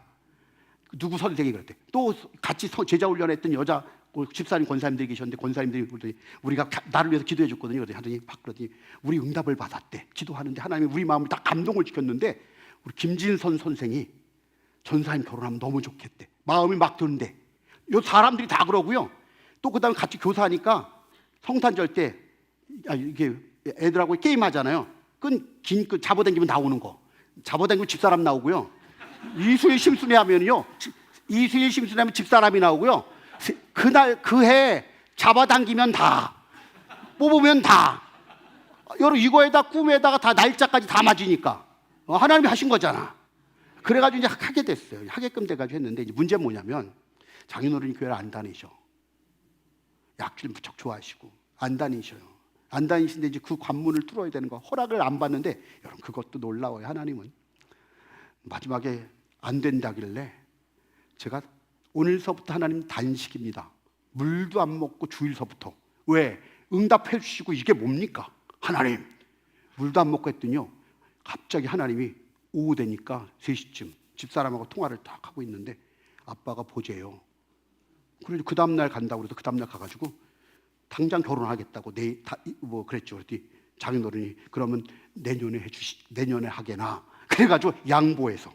누구 선생이 그랬대. 또 같이 제자 훈련했던 여자 집사님 권사님들이 계셨는데, 권사님들이 그러더니 우리가 나를 위해서 기도해 줬거든요. 그러더니 우리 응답을 받았대. 기도하는데 하나님이 우리 마음을 다 감동을 시켰는데, 우리 김진선 선생이 전사님 결혼하면 너무 좋겠대. 마음이 막 드는데, 요 사람들이 다 그러고요. 또 그다음에 같이 교사하니까 성탄절 때 이게 애들하고 게임하잖아요. 긴 잡아당기면 나오는 거, 잡아당기면 집사람 나오고요. 이수일 심순회 하면요, 이수일 심순회 하면 집사람이 나오고요. 그날 그해 잡아당기면 다, 뽑으면 다, 여러분 이거에다 꿈에다가 다 날짜까지 다 맞으니까 하나님이 하신 거잖아. 그래가지고 이제 하게 됐어요. 하게끔 돼가지고 했는데, 이제 문제는 뭐냐면 장인어른이 교회를 안 다니셔. 약주를 무척 좋아하시고 안 다니셔요. 안 다니시는데 이제 그 관문을 뚫어야 되는 거, 허락을 안 받는데, 여러분 그것도 놀라워요. 하나님은 마지막에 안 된다길래 제가 오늘서부터 하나님 단식입니다. 물도 안 먹고 주일서부터. 왜? 응답해 주시고 이게 뭡니까? 하나님 물도 안 먹고 했더니요, 갑자기 하나님이 오후 되니까 3시쯤 집사람하고 통화를 딱 하고 있는데 아빠가 보재요. 그래서 그 다음날 간다고 그래서 그 다음날 가가지고 당장 결혼하겠다고 그랬죠. 그랬더니 장인어른이 그러면 내년에 하게나. 그래가지고 양보해서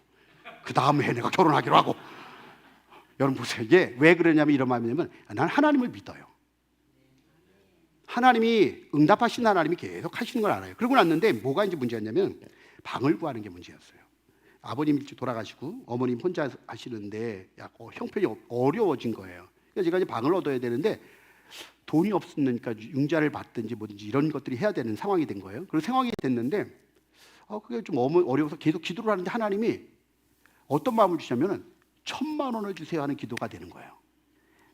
그 다음 해 내가 결혼하기로 하고. 여러분 보세요. 이게 왜 그러냐면, 이런 마음이냐면, 난 하나님을 믿어요. 하나님이 응답하신 하나님이 계속 하시는 걸 알아요. 그러고 났는데 뭐가 이제 문제였냐면, 방을 구하는 게 문제였어요. 아버님 일찍 돌아가시고 어머님 혼자 하시는데 형편이 어려워진 거예요. 그래서 제가 이제 방을 얻어야 되는데 돈이 없으니까 융자를 받든지 뭐든지 이런 것들이 해야 되는 상황이 된 거예요. 그런 상황이 됐는데 그게 좀 어려워서 계속 기도를 하는데, 하나님이 어떤 마음을 주시냐면은 1,000만 원을 주세요 하는 기도가 되는 거예요.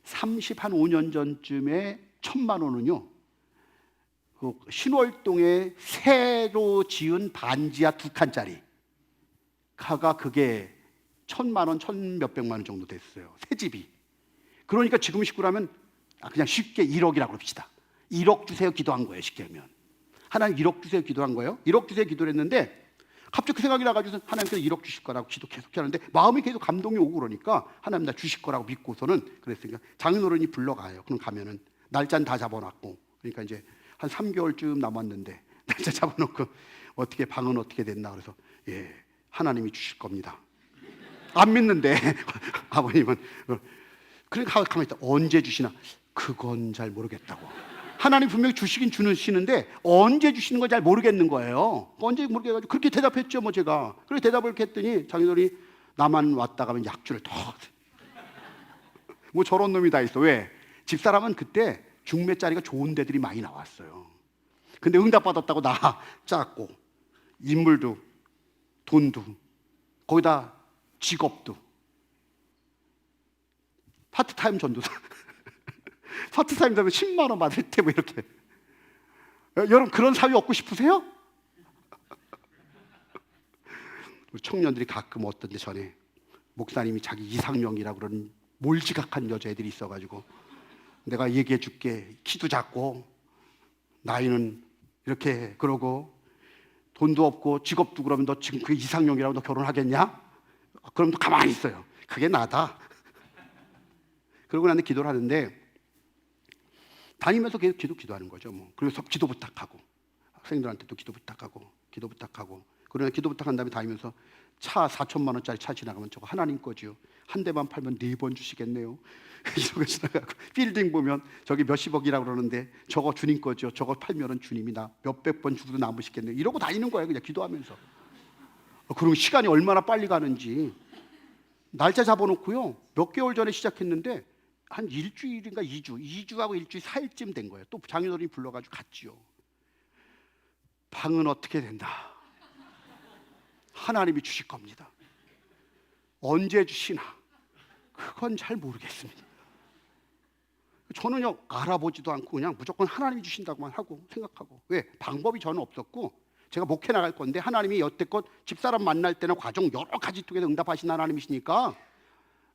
35년 전쯤에 1,000만 원은요, 그 신월동에 새로 지은 반지하 2칸짜리 가가 그게 1,000만 원, 1,000몇백만 원 정도 됐어요. 새 집이. 그러니까 지금 식구라면 그냥 쉽게 1억이라고 합시다. 1억 주세요 기도한 거예요. 쉽게 하면 하나님 1억 주세요 기도한 거예요. 1억 주세요 기도를 했는데 갑자기 그 생각이 나가지고 하나님께서 1억 주실 거라고 기도 계속 하는데 마음이 계속 감동이 오고 그러니까 하나님 나 주실 거라고 믿고서는 그랬으니까 장인어른이 불러가요. 그럼 가면은 날짜는 다 잡아놨고 그러니까 이제 한 3개월쯤 남았는데 날짜 잡아놓고 어떻게 방은 어떻게 됐나 그래서 예 하나님이 주실 겁니다. 안 믿는데 아버님은 그러니까 가만히 있다. 언제 주시나 그건 잘 모르겠다고. 하나님 분명히 주시긴 주시는데 언제 주시는 건 잘 모르겠는 거예요. 언제 모르겠어가지고 그렇게 대답했죠 뭐 제가. 그렇게 대답을 이렇게 했더니 장인어른이 나만 왔다 가면 약주를 더 뭐 저런 놈이 다 있어. 왜? 집사람은 그때 중매짜리가 좋은 데들이 많이 나왔어요. 근데 응답받았다고 나 작고 인물도 돈도 거기다 직업도 파트타임 전도사 파트타임 되면 10만 원 받을 때 뭐 이렇게. 여러분 그런 사위 얻고 싶으세요? 우리 청년들이 가끔 어떤 데 전에 목사님이 자기 이상형이라고 그러는 몰지각한 여자애들이 있어가지고 내가 얘기해 줄게. 키도 작고 나이는 이렇게 그러고 돈도 없고 직업도 그러면 너 지금 그게 이상형이라고 너 결혼하겠냐? 그럼 너 가만히 있어요. 그게 나다. 그러고 나는 기도를 하는데 다니면서 계속 기도하는 거죠. 뭐. 그래서 기도 부탁하고 학생들한테도 기도 부탁하고 그러나 기도 부탁한 다음에 다니면서 차 4천만 원짜리 차 지나가면 저거 하나님 거지요. 한 대만 팔면 4번 주시겠네요. 이러고 지나가고 빌딩 보면 저기 몇십억이라고 그러는데 저거 주님 거죠. 저거 팔면은 주님이 나 몇백 번 주고도 남으시겠네요. 이러고 다니는 거예요. 그냥 기도하면서. 그리고 시간이 얼마나 빨리 가는지 날짜 잡아놓고요. 몇 개월 전에 시작했는데 한 일주일인가 2주하고 일주일 4일쯤 된 거예요. 또 장인어른이 불러가지고 갔지요. 방은 어떻게 된다. 하나님이 주실 겁니다. 언제 주시나 그건 잘 모르겠습니다. 저는요 알아보지도 않고 그냥 무조건 하나님이 주신다고만 하고 생각하고. 왜? 방법이 저는 없었고 제가 목회 나갈 건데 하나님이 여태껏 집사람 만날 때는 과정 여러 가지 통해서 응답하신 하나님이시니까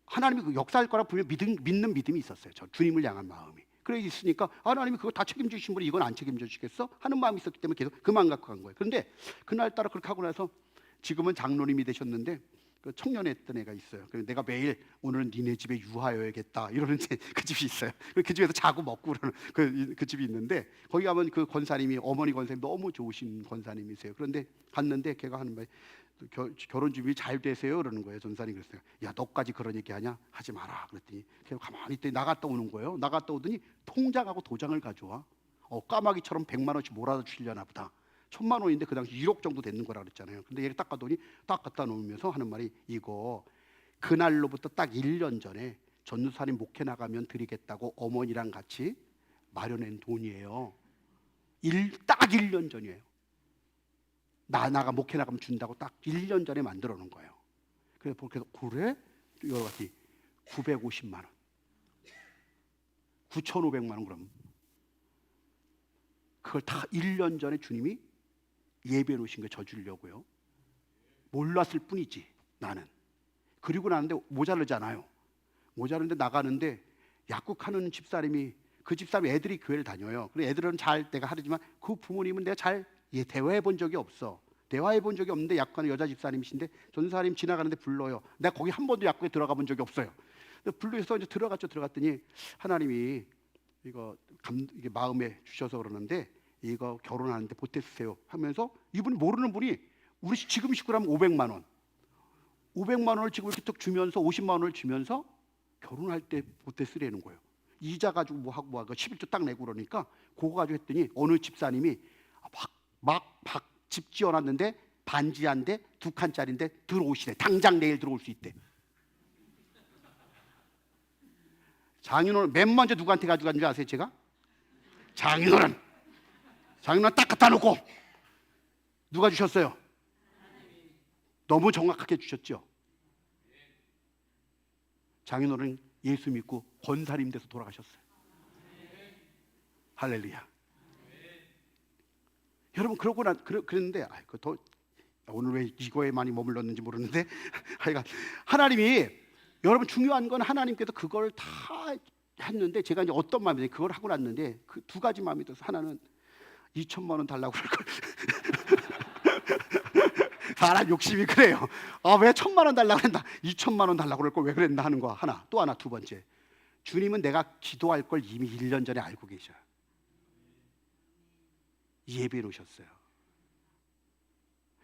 하나님이 그 역사할 거라 분명 믿는 믿음이 있었어요. 저 주님을 향한 마음이. 그래 있으니까 하나님이 그거 다 책임지신 분이 이건 안 책임져 주시겠어? 하는 마음이 있었기 때문에 계속 그 마음 갖고 간 거예요. 그런데 그날따라 그렇게 하고 나서 지금은 장로님이 되셨는데 그 청년회 했던 애가 있어요. 그래서 내가 매일 오늘은 니네 집에 유하여야겠다 이러는 그 집이 있어요. 그 집에서 자고 먹고 그러는 그 집이 있는데 거기 가면 그 권사님이 어머니 권사님 너무 좋으신 권사님이세요. 그런데 갔는데 걔가 하는 말이 결혼 준비 잘 되세요 그러는 거예요. 전사님 그랬어요. 야 너까지 그런 얘기 하냐? 하지 마라 그랬더니 걔가 가만히 있더니 나갔다 오는 거예요. 나갔다 오더니 통장하고 도장을 가져와. 까마귀처럼 100만 원씩 몰아서 주려나 보다. 1,000만 원인데 그 당시 1억 정도 되는 거라 그랬잖아요. 근데 얘를 딱 가더니 딱 갖다 놓으면서 하는 말이 이거 그날로부터 딱 1년 전에 전도사님 목회 나가면 드리겠다고 어머니랑 같이 마련한 돈이에요. 딱 1년 전이에요. 나가 목회 나가면 준다고 딱 1년 전에 만들어 놓은 거예요. 그래서 그래? 여러 가지 950만 원 9,500만 원 그럼 그걸 다 1년 전에 주님이 예배해 놓으신 거 져주려고요. 몰랐을 뿐이지 나는. 그리고 나는데 모자르잖아요. 모자른데 나가는데 약국하는 집사람이 그 집사람 애들이 교회를 다녀요. 그리고 애들은 잘 내가 하지만 그 부모님은 내가 잘 대화해 본 적이 없어. 대화해 본 적이 없는데 약국하는 여자 집사님이신데 전사님 지나가는데 불러요. 내가 거기 한 번도 약국에 들어가 본 적이 없어요. 불러서 이제 들어갔더니 하나님이 이게 마음에 주셔서 그러는데 이거 결혼하는데 보태 쓰세요 하면서 이분이 모르는 분이 우리 지금 식구라면 500만 원 500만 원을 지금 이렇게 툭 주면서 50만 원을 주면서 결혼할 때 보태 쓰라는 거예요. 이자 가지고 뭐 하고 11조 딱 내고 그러니까 그거 가지고 했더니 어느 집사님이 막 집 지어놨는데 반지한데 2칸짜리인데 들어오시래. 당장 내일 들어올 수 있대. 장인어른 맨 먼저 누구한테 가져간 줄 아세요? 제가? 장인어른 딱 갖다 놓고 누가 주셨어요? 너무 정확하게 주셨죠. 장인어른 예수 믿고 권사님 돼서 돌아가셨어요. 할렐루야. 여러분 그랬는데 더 오늘 왜 이거에 많이 머물렀는지 모르는데 하여간 하나님이 여러분 중요한 건 하나님께서 그걸 다 했는데 제가 이제 어떤 마음이 그걸 하고 났는데 그 두 가지 마음이 들어서 하나는 2천만 원 달라고 그럴 걸. 사람 욕심이 그래요. 왜 1,000만 원 달라고 그랬나? 2천만 원 달라고 그럴 걸 왜 그랬나 하는 거 하나. 또 하나 두 번째. 주님은 내가 기도할 걸 이미 1년 전에 알고 계셔요. 예비해 놓으셨어요.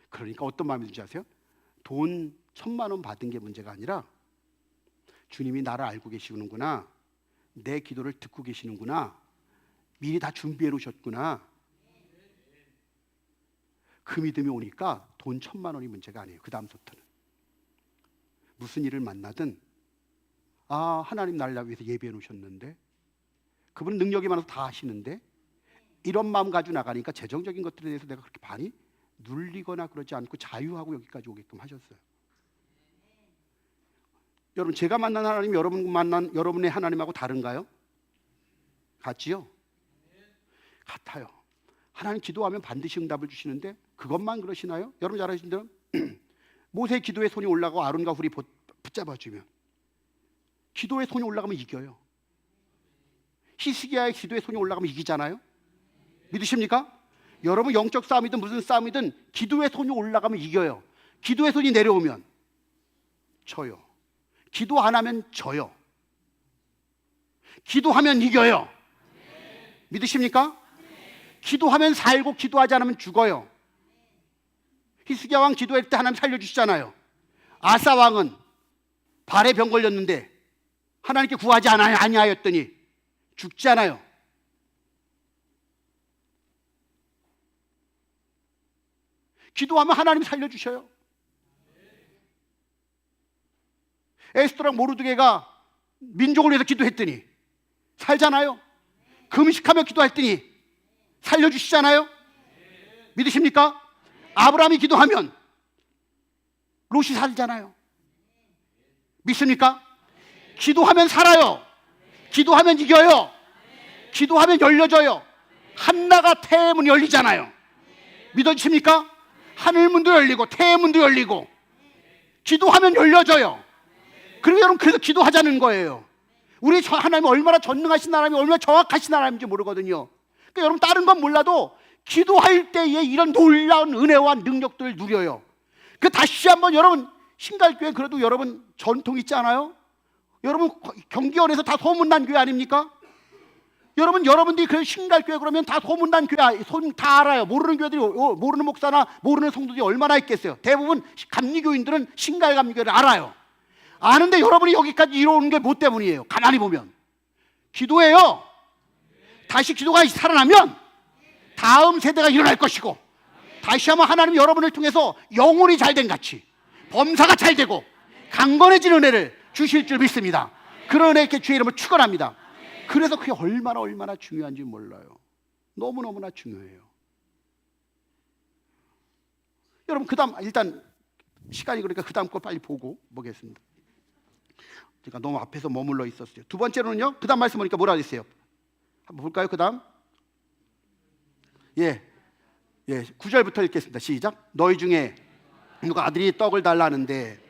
그러니까 어떤 마음인지 아세요? 돈 1,000만 원 받은 게 문제가 아니라 주님이 나를 알고 계시는구나. 내 기도를 듣고 계시는구나. 미리 다 준비해 놓으셨구나. 그 믿음이 오니까 돈 1,000만 원이 문제가 아니에요. 그 다음부터는 무슨 일을 만나든 하나님 나를 위해서 예비해 놓으셨는데 그분은 능력이 많아서 다 하시는데 이런 마음 가지고 나가니까 재정적인 것들에 대해서 내가 그렇게 많이 눌리거나 그러지 않고 자유하고 여기까지 오게끔 하셨어요. 여러분 제가 만난 하나님 여러분 만난 여러분의 하나님하고 다른가요? 같지요? 같아요. 하나님 기도하면 반드시 응답을 주시는데 그것만 그러시나요? 여러분 잘 아시는 대로 모세 기도에 손이 올라가고 아론과 훌이 붙잡아주면 기도에 손이 올라가면 이겨요. 히스기야의 기도에 손이 올라가면 이기잖아요. 믿으십니까? 여러분 영적 싸움이든 무슨 싸움이든 기도에 손이 올라가면 이겨요. 기도에 손이 내려오면 져요. 기도 안 하면 져요. 기도하면 이겨요. 믿으십니까? 기도하면 살고 기도하지 않으면 죽어요. 히스기야 왕 기도할 때 하나님 살려주시잖아요. 아사 왕은 발에 병 걸렸는데 하나님께 구하지 아니하였더니 죽지 않아요. 기도하면 하나님 살려주셔요. 에스더랑 모르드게가 민족을 위해서 기도했더니 살잖아요. 금식하며 기도했더니 살려주시잖아요. 믿으십니까? 아브라함이 기도하면 롯이 살잖아요. 믿습니까? 기도하면 살아요. 기도하면 이겨요. 기도하면 열려져요. 한나가 태의 문이 열리잖아요. 믿어지십니까? 하늘 문도 열리고 태의 문도 열리고 기도하면 열려져요. 그리고 여러분 그래서 기도하자는 거예요. 우리 하나님이 얼마나 전능하신 하나님이 얼마나 정확하신 하나님인지 모르거든요. 그러니까 여러분 다른 건 몰라도 기도할 때에 이런 놀라운 은혜와 능력들을 누려요. 그 다시 한번 여러분 신갈교회 그래도 여러분 전통 있지 않아요? 여러분 경기원에서 다 소문난 교회 아닙니까? 여러분들이 그 신갈교회 그러면 다 소문난 교회 다 알아요. 모르는 교회들이 모르는 목사나 모르는 성도들이 얼마나 있겠어요. 대부분 감리교인들은 신갈 감리교회를 알아요. 아는데 여러분이 여기까지 이뤄오는 게 뭐 때문이에요? 가만히 보면 기도해요. 다시 기도가 살아나면 다음 세대가 일어날 것이고 다시 한번 하나님이 여러분을 통해서 영혼이 잘된 같이 범사가 잘 되고 강건해진 은혜를 주실 줄 믿습니다. 그런 은혜 이렇게 주의 이름을 축원합니다. 그래서 그게 얼마나 중요한지 몰라요. 너무너무나 중요해요. 여러분 그 다음 일단 시간이 그러니까 그 다음 거 빨리 보고 보겠습니다. 그러니까 너무 앞에서 머물러 있었어요. 두 번째로는요. 그 다음 말씀 보니까 뭐라 했어요? 한번 볼까요? 그 다음 9절부터 읽겠습니다. 시작. 너희 중에 누가 아들이 떡을 달라는데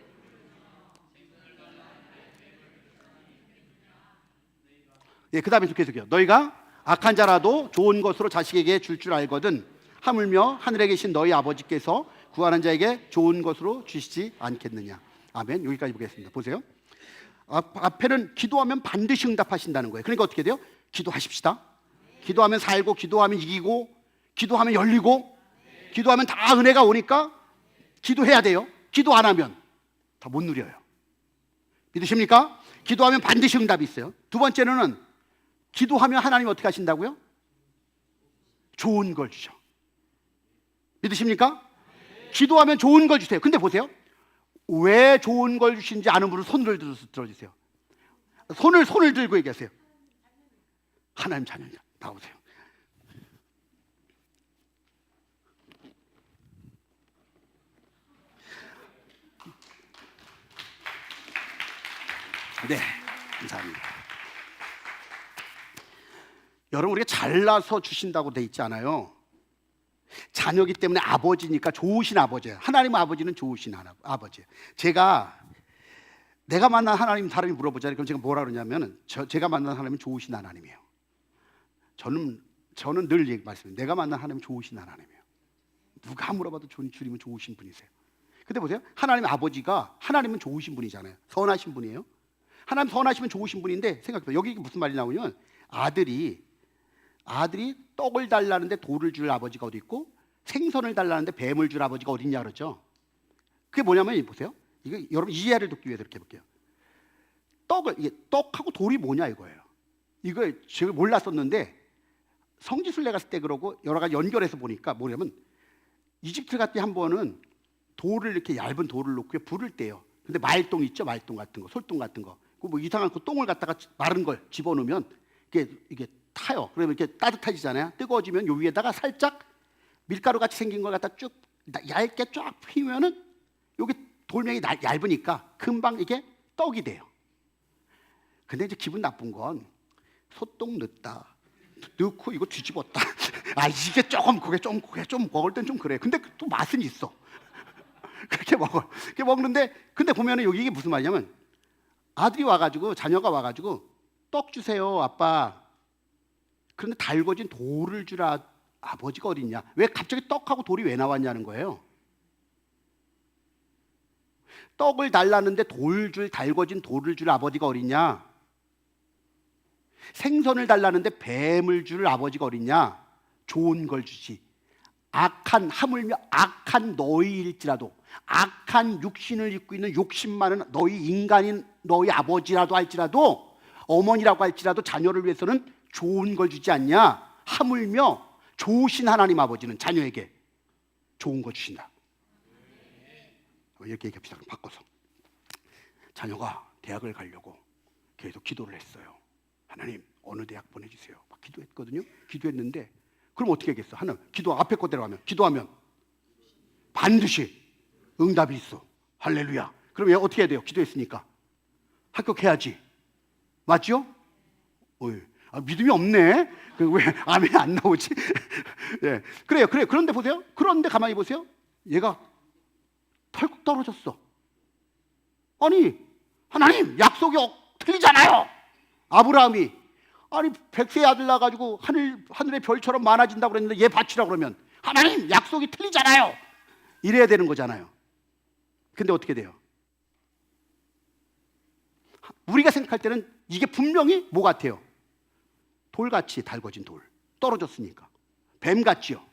그 다음에 계속해요. 너희가 악한 자라도 좋은 것으로 자식에게 줄 알거든 하물며 하늘에 계신 너희 아버지께서 구하는 자에게 좋은 것으로 주시지 않겠느냐. 아멘. 여기까지 보겠습니다. 보세요. 앞에는 기도하면 반드시 응답하신다는 거예요. 그러니까 어떻게 돼요? 기도하십시다. 기도하면 살고 기도하면 이기고 기도하면 열리고 기도하면 다 은혜가 오니까 기도해야 돼요. 기도 안 하면 다 못 누려요. 믿으십니까? 기도하면 반드시 응답이 있어요. 두 번째는 기도하면 하나님 어떻게 하신다고요? 좋은 걸 주셔. 믿으십니까? 기도하면 좋은 걸 주세요. 근데 보세요. 왜 좋은 걸 주신지 아는 분은 손을 들어주세요. 손을 들고 얘기하세요. 하나님 자녀입니다. 나오세요. 네, 감사합니다. 여러분 우리가 잘나서 주신다고 돼 있지 않아요. 자녀기 때문에 아버지니까 좋으신 아버지예요. 하나님 아버지는 좋으신 아버지예요. 내가 만난 하나님 사람이 물어보잖아요. 그럼 제가 뭐라 그러냐면 제가 만난 하나님은 좋으신 하나님이에요. 저는 늘 말씀해요. 내가 만난 하나님은 좋으신 하나님이에요. 누가 물어봐도 주님은 좋으신 분이세요. 근데 보세요. 하나님 아버지가 하나님은 좋으신 분이잖아요. 선하신 분이에요. 하나님 선하시면 좋으신 분인데 생각해봐요. 여기 무슨 말이 나오냐면 아들이 떡을 달라는데 돌을 줄 아버지가 어디 있고 생선을 달라는데 뱀을 줄 아버지가 어디 있냐 그러죠. 그게 뭐냐면 보세요. 이거 여러분 이해를 돕기 위해서 이렇게 해볼게요. 떡하고 돌이 뭐냐 이거예요. 이거 제가 몰랐었는데 성지순례 갔을 때 그러고 여러 가지 연결해서 보니까 뭐냐면 이집트 갔을 때 한 번은 돌을 이렇게 얇은 돌을 놓고 불을 떼요. 근데 말똥 있죠, 말똥 같은 거, 솔똥 같은 거. 뭐 이상한 그 똥을 갖다가 마른 걸 집어넣으면 이게 타요. 그러면 이렇게 따뜻해지잖아요. 뜨거워지면 요 위에다가 살짝 밀가루 같이 생긴 걸 갖다 쭉 얇게 쫙 피면은 여기 돌멩이 얇으니까 금방 이게 떡이 돼요. 근데 이제 기분 나쁜 건 소똥 넣고 이거 뒤집었다. 이게 그게 좀 먹을 땐 좀 그래. 근데 또 맛은 있어. 그렇게 먹는데 근데 보면은 여기 이게 무슨 말이냐면 자녀가 와가지고 떡 주세요 아빠. 그런데 달궈진 돌을 주라 아버지가 어딨냐? 왜 갑자기 떡하고 돌이 왜 나왔냐는 거예요. 떡을 달라는데 달궈진 돌을 줄 아버지가 어딨냐? 생선을 달라는데 뱀을 줄 아버지가 어딨냐? 좋은 걸 주지. 하물며 악한 너희일지라도, 악한 육신을 입고 있는 욕심 많은 너희 인간인 너희 아버지라도 할지라도, 어머니라고 할지라도 자녀를 위해서는 좋은 걸 주지 않냐? 하물며 좋으신 하나님 아버지는 자녀에게 좋은 걸 주신다. 이렇게 얘기합시다. 바꿔서 자녀가 대학을 가려고 계속 기도를 했어요. 하나님 어느 대학 보내주세요. 막 기도했거든요. 기도했는데 그럼 어떻게 하겠어? 하나님 기도 앞에 거 들어가면 기도하면 반드시 응답이 있어. 할렐루야. 그럼 얘 어떻게 해야 돼요? 기도했으니까 합격해야지. 맞죠? 믿음이 없네. 왜 아멘이 안 나오지? 예, 그래요. 그런데 보세요. 그런데 가만히 보세요. 얘가 털컥 떨어졌어. 아니 하나님 약속이 틀리잖아요. 아브라함이 100세의 아들 낳아가지고 하늘의 별처럼 많아진다고 그랬는데 얘 바치라고 그러면 하나님 약속이 틀리잖아요. 이래야 되는 거잖아요. 근데 어떻게 돼요? 우리가 생각할 때는 이게 분명히 뭐 같아요? 돌같이 달궈진 돌. 떨어졌으니까 뱀같지요.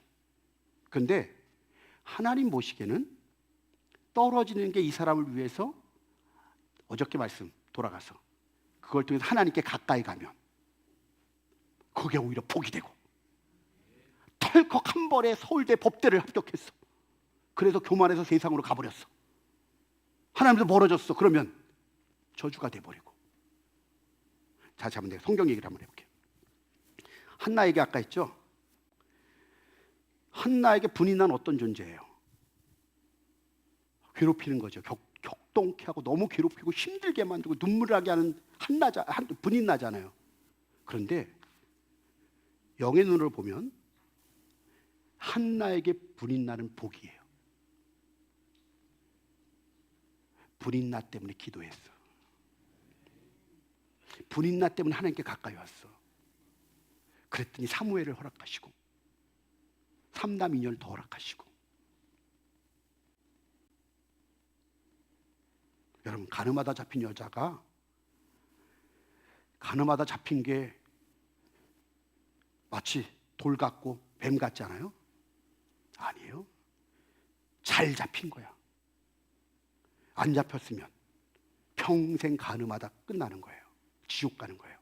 근데 하나님 보시기에는 떨어지는 게 이 사람을 위해서 어저께 말씀 돌아가서 그걸 통해서 하나님께 가까이 가면 그게 오히려 복이 되고 털컥 한 번에 서울대 법대를 합격했어. 그래서 교만해서 세상으로 가버렸어. 하나님도 멀어졌어. 그러면 저주가 돼버리고. 자, 내가 성경 얘기를 한번 해볼게요. 한나에게 아까 했죠. 한나에게 분이 난 어떤 존재예요? 괴롭히는 거죠. 격동케 하고 너무 괴롭히고 힘들게 만들고 눈물을 하게 하는 분이 나잖아요. 그런데 영의 눈으로 보면 한나에게 분이 나는 복이에요. 분이 나 때문에 기도했어. 분이 나 때문에 하나님께 가까이 왔어. 그랬더니 사무엘을 허락하시고 3남 2녀를 더 허락하시고. 여러분 가늠하다 잡힌 여자가 가늠하다 잡힌 게 마치 돌 같고 뱀 같지 않아요? 아니에요. 잘 잡힌 거야. 안 잡혔으면 평생 가늠하다 끝나는 거예요. 지옥 가는 거예요.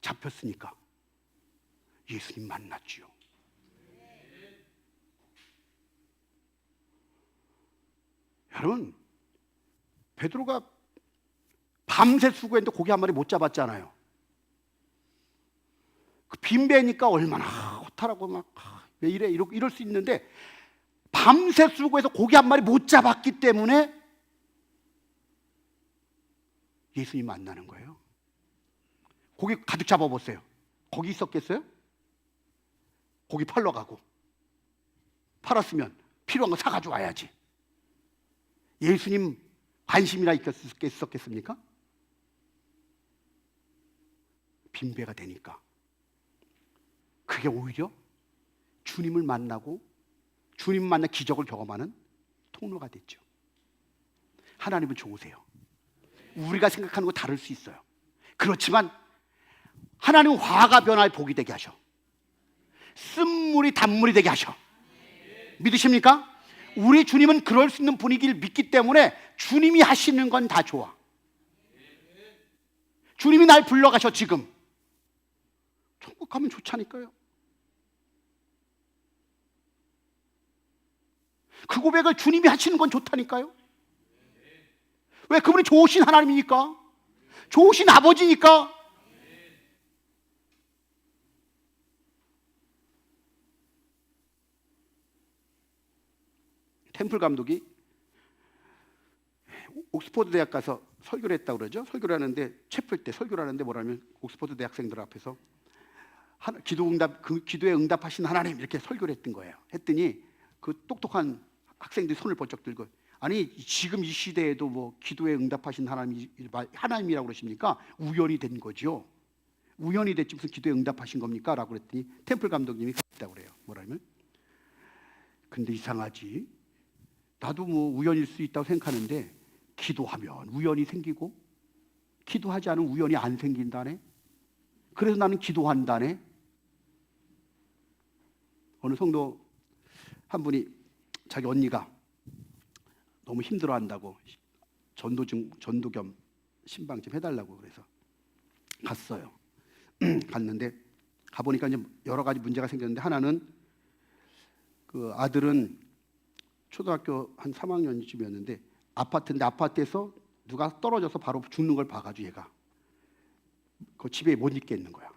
잡혔으니까 예수님 만났지요. 여러분 베드로가 밤새 수고했는데 고기 한 마리 못 잡았잖아요. 그 빈배니까 얼마나 허탈하고 막 왜 이래 이럴 수 있는데 밤새 수고해서 고기 한 마리 못 잡았기 때문에 예수님 만나는 거예요. 고기 가득 잡아보세요. 거기 있었겠어요? 고기 팔러 가고 팔았으면 필요한 거 사가지고 와야지. 예수님 관심이나 있었겠습니까? 빈배가 되니까. 그게 오히려 주님을 만나고 주님 만나 기적을 경험하는 통로가 됐죠. 하나님은 좋으세요. 우리가 생각하는 거 다를 수 있어요. 그렇지만 하나님은 화가 변화의 복이 되게 하셔. 쓴물이 단물이 되게 하셔. 믿으십니까? 우리 주님은 그럴 수 있는 분위기를 믿기 때문에 주님이 하시는 건 다 좋아. 주님이 날 불러가셔. 지금 천국 가면 좋자니까요. 그 고백을 주님이 하시는 건 좋다니까요. 왜? 그분이 좋으신 하나님이니까, 좋으신 아버지니까. 템플 감독이 옥스퍼드 대학 가서 설교를 했다고 그러죠. 설교를 하는데, 채플 때 설교를 하는데 뭐라면 옥스퍼드 대학생들 앞에서 기도에 응답하신 하나님 이렇게 설교를 했던 거예요. 했더니 그 똑똑한 학생들이 손을 번쩍 들고, 아니 지금 이 시대에도 뭐 기도에 응답하신 하나님이라고 그러십니까? 우연이 된 거죠. 우연이 됐지 무슨 기도에 응답하신 겁니까? 라고 그랬더니 템플 감독님이 그랬다고 그래요. 뭐라면, 근데 이상하지, 나도 뭐 우연일 수 있다고 생각하는데 기도하면 우연이 생기고 기도하지 않으면 우연이 안 생긴다네. 그래서 나는 기도한다네. 어느 성도 한 분이 자기 언니가 너무 힘들어한다고 전도 겸 신방 좀 해달라고 그래서 갔어요. 갔는데 가보니까 이제 여러 가지 문제가 생겼는데, 하나는 그 아들은 초등학교 한 3학년쯤이었는데 아파트인데 아파트에서 누가 떨어져서 바로 죽는 걸 봐가지고 얘가 그 집에 못 있게 있는 거야.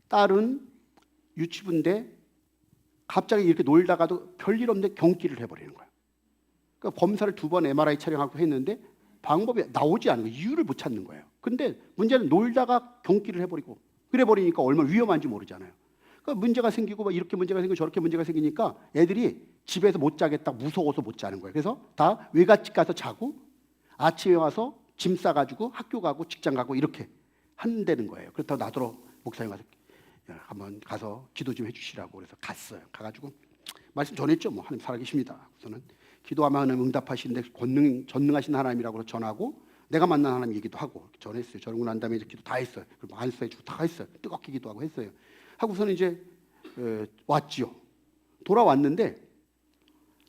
딸은 유치부인데 갑자기 이렇게 놀다가도 별일 없는데 경기를 해버리는 거야. 그러니까 검사를 2번 MRI 촬영하고 했는데 방법이 나오지 않은 거예요. 이유를 못 찾는 거예요. 근데 문제는 놀다가 경기를 해버리고 그래 버리니까 얼마나 위험한지 모르잖아요. 그러니까 문제가 생기고 막 이렇게 문제가 생기고 저렇게 문제가 생기니까 애들이 집에서 못 자겠다 무서워서 못 자는 거예요. 그래서 다 외갓집 가서 자고 아침에 와서 짐 싸가지고 학교 가고 직장 가고 이렇게 한다는 거예요. 그렇다고 나더러 목사님 가서 한번 가서 기도 좀 해주시라고 그래서 갔어요. 가가지고 말씀 전했죠. 뭐 하나님 살아계십니다. 우선은 기도하면 하나님 응답하시는데 전능하신 하나님이라고 전하고 내가 만난 하나님 얘기도 하고 전했어요. 저러고 난 다음에 이제 기도 다 했어요. 그리고 안수해주고 다 했어요. 뜨겁게 기도하고 했어요. 하고서는 이제 왔지요. 돌아왔는데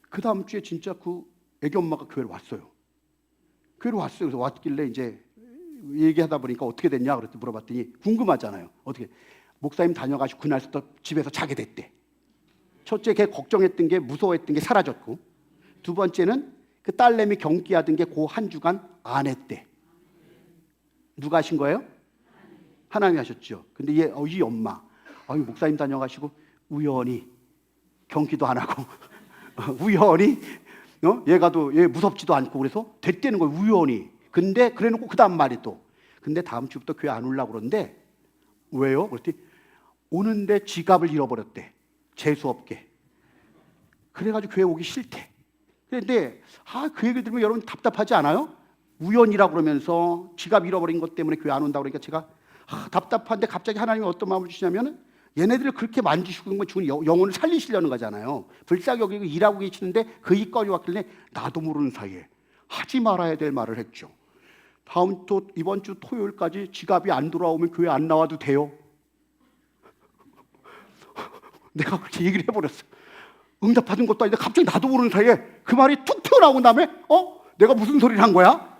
그 다음 주에 진짜 그 애기 엄마가 교회를 왔어요. 교회를 왔어요. 그래서 왔길래 이제 얘기하다 보니까 어떻게 됐냐 그랬더니 물어봤더니 궁금하잖아요. 어떻게 목사님 다녀가시고 그날부터 집에서 자게 됐대. 첫째, 걔 걱정했던 게 무서워했던 게 사라졌고, 두 번째는 그 딸내미 경기하던 게 그 한 주간 안 했대. 누가 하신 거예요? 하나님이 하셨죠. 근데 이 엄마, 목사님 다녀가시고 우연히 경기도 안 하고 우연히 얘 무섭지도 않고 그래서 됐다는 거예요. 우연히. 근데 그래놓고 그 다음 말이 또, 근데 다음 주부터 교회 안 오려고 그러는데 왜요? 그랬더니 오는데 지갑을 잃어버렸대. 재수없게. 그래가지고 교회 오기 싫대. 그런데 그 얘기를 들으면 여러분 답답하지 않아요? 우연이라고 그러면서 지갑 잃어버린 것 때문에 교회 안 온다고 그러니까 제가 답답한데 갑자기 하나님이 어떤 마음을 주시냐면 얘네들을 그렇게 만지시고 주는 영혼을 살리시려는 거잖아요. 불쌍히 여기고 일하고 계시는데 그 입까지 왔길래 나도 모르는 사이에 하지 말아야 될 말을 했죠. 이번 주 토요일까지 지갑이 안 돌아오면 교회 안 나와도 돼요. 내가 그렇게 얘기를 해버렸어. 응답받은 것도 아닌데 갑자기 나도 모르는 사이에 그 말이 툭 튀어나온 다음에 내가 무슨 소리를 한 거야?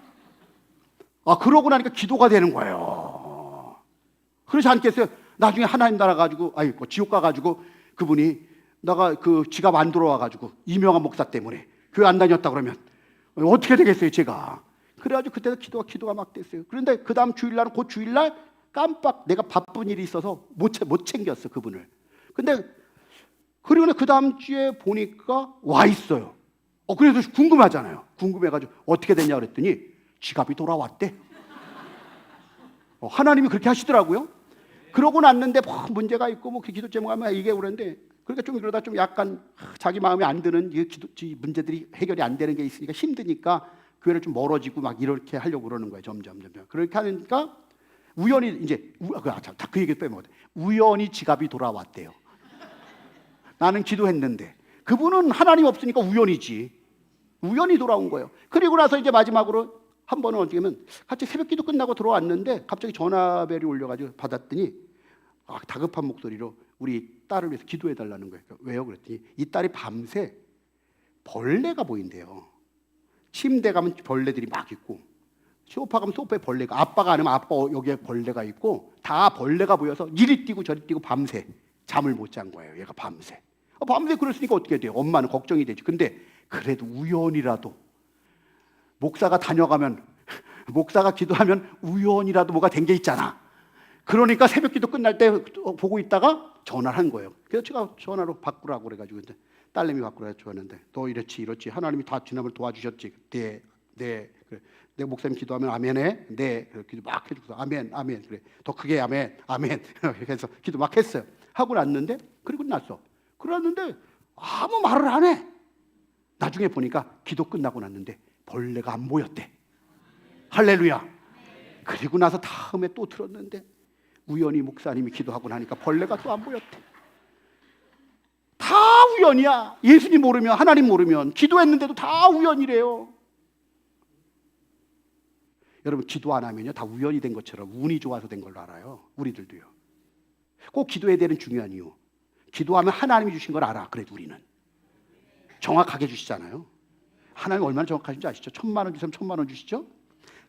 그러고 나니까 기도가 되는 거예요. 그렇지 않겠어요? 나중에 하나님 나라 가지고 지옥 가가지고 그분이 나가 그 지갑 안 들어와가지고 이명한 목사 때문에 교회 안 다녔다 그러면 어떻게 되겠어요 제가? 그래가지고 그때도 기도가 막 됐어요. 그런데 그 다음 주일날은 그 주일날 깜빡 내가 바쁜 일이 있어서 못 챙겼어 그분을. 근데 그리고 그 다음 주에 보니까 와 있어요. 그래서 궁금하잖아요. 궁금해가지고 어떻게 됐냐 그랬더니 지갑이 돌아왔대. 하나님이 그렇게 하시더라고요. 그러고 났는데 문제가 있고 기도 제목하면 이게 그런데 그러니까 좀 이러다 좀 약간 자기 마음에 안 드는 이 문제들이 해결이 안 되는 게 있으니까 힘드니까 교회를 좀 멀어지고 막 이렇게 하려고 그러는 거예요. 점점. 그렇게 하니까 우연히 이제 그 얘기 빼면 우연히 지갑이 돌아왔대요. 나는 기도했는데 그분은 하나님 없으니까 우연이지. 우연히 돌아온 거예요. 그리고 나서 이제 마지막으로 한 번은 어떻게 하면 같이 새벽기도 끝나고 들어왔는데 갑자기 전화벨이 울려가지고 받았더니 다급한 목소리로 우리 딸을 위해서 기도해달라는 거예요. 왜요? 그랬더니 이 딸이 밤새 벌레가 보인대요. 침대 가면 벌레들이 막 있고 소파 가면 소파에 벌레가, 아빠가 아니면 아빠 여기에 벌레가 있고 다 벌레가 보여서 이리 뛰고 저리 뛰고 밤새 잠을 못 잔 거예요. 얘가 밤새. 밤새 그랬으니까 어떻게 돼요? 엄마는 걱정이 되지. 근데 그래도 우연이라도 목사가 다녀가면 목사가 기도하면 우연이라도 뭐가 된 게 있잖아. 그러니까 새벽기도 끝날 때 보고 있다가 전화를 한 거예요. 그래서 제가 전화로 바꾸라고 그래가지고 딸내미 바꾸라고 했는데 너 이렇지 하나님이 다 지난번 도와주셨지. 네 그래. 내 목사님 기도하면 아멘해. 네 기도 막 해주고 아멘 그래. 더 크게 아멘 이렇게 해서 기도 막 했어요. 하고 났는데 그리고 났어. 그랬는데 아무 말을 안 해. 나중에 보니까 기도 끝나고 났는데 벌레가 안 보였대. 할렐루야. 그리고 나서 다음에 또 들었는데 우연히 목사님이 기도하고 나니까 벌레가 또 안 보였대. 다 우연이야. 예수님 모르면, 하나님 모르면 기도했는데도 다 우연이래요. 여러분 기도 안 하면요 다 우연이 된 것처럼 운이 좋아서 된 걸로 알아요. 우리들도요. 꼭 기도해야 되는 중요한 이유, 기도하면 하나님이 주신 걸 알아. 그래도 우리는 정확하게 주시잖아요. 하나님 얼마나 정확하신지 아시죠? 1,000만 원 주시면 1,000만 원 주시죠.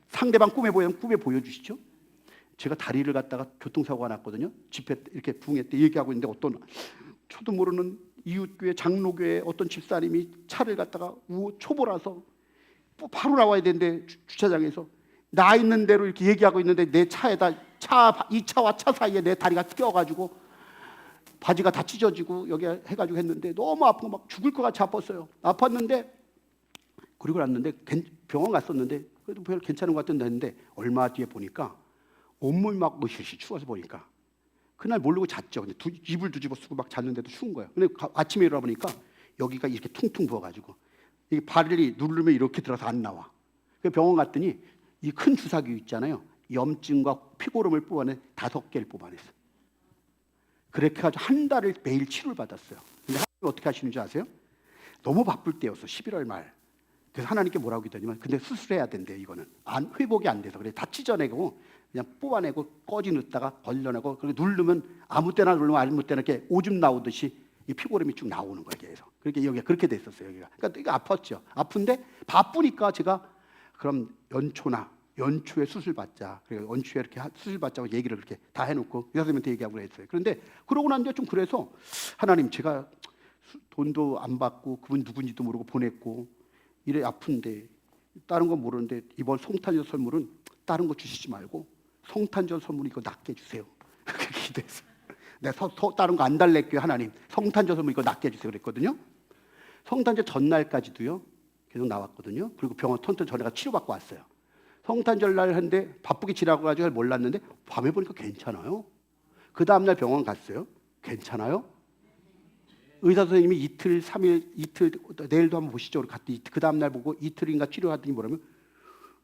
상대방 꿈에 보이면 꿈에 보여주시죠. 제가 다리를 갖다가 교통사고가 났거든요. 집회 이렇게 부흥회 때 얘기하고 있는데 어떤 저도 모르는 이웃교회 장로교회 어떤 집사님이 차를 갖다가 초보라서 바로 나와야 되는데 주차장에서 나 있는 대로 이렇게 얘기하고 있는데 내 차에다 이 차와 차 사이에 내 다리가 끼어가지고 바지가 다 찢어지고 여기 해가지고 했는데 너무 아프고 막 죽을 것 같이 아팠어요. 아팠는데 그리고 났는데 병원 갔었는데 그래도 별 괜찮은 것 같던데 했는데 얼마 뒤에 보니까 온몸이 막 으실으실 추워서 보니까 그날 모르고 잤죠. 근데 이불 뒤집어 쓰고 막 잤는데도 추운 거예요. 근데 아침에 일어나 보니까 여기가 이렇게 퉁퉁 부어가지고 이 발이 누르면 이렇게 들어서 안 나와. 그래서 병원 갔더니 이 큰 주사기 있잖아요. 염증과 피고름을 뽑아내 5개를 뽑아냈어. 그렇게 해가지고 한 달을 매일 치료를 받았어요. 근데 하나님 어떻게 하시는지 아세요? 너무 바쁠 때였어. 11월 말. 그래서 하나님께 뭐라고 했더니만 근데 수술해야 된대. 이거는 회복이 안 돼서 그래 다 찢어내고 그냥 뽑아내고 꺼지 넣다가 걸러내고 그리고 누르면 아무 때나 누르면 아무 때나 이렇게 오줌 나오듯이 이 피고름이 쭉 나오는 거예요. 계속. 그렇게 여기가 그렇게 됐었어요. 여기가. 그러니까 이거 아팠죠. 아픈데 바쁘니까 제가 그럼 연초에 수술 받자. 그래서 연초에 이렇게 수술 받자고 얘기를 그렇게 다 해놓고 의사 선생님한테 얘기하고 했어요. 그런데 그러고 난 뒤에 좀 그래서 하나님 제가 돈도 안 받고 그분 누군지도 모르고 보냈고 이래 아픈데 다른 건 모르는데 이번 성탄절 선물은 다른 거 주시지 말고 성탄절 선물 이거 낫게 주세요. 그렇게 기도했어요. 내가 다른 거 안 달랬고요. 하나님 성탄절 선물 이거 낫게 해주세요 그랬거든요. 성탄절 전날까지도요 계속 나왔거든요. 그리고 병원 턴턴 전에가 치료받고 왔어요. 성탄절 날 했는데 바쁘게 지나고 가지고 몰랐는데 밤에 보니까 괜찮아요. 그 다음날 병원 갔어요. 괜찮아요? 의사 선생님이 이틀, 3일, 이틀 내일도 한번 보시죠. 갔더니 그 다음날 보고 이틀인가 치료하더니 뭐라면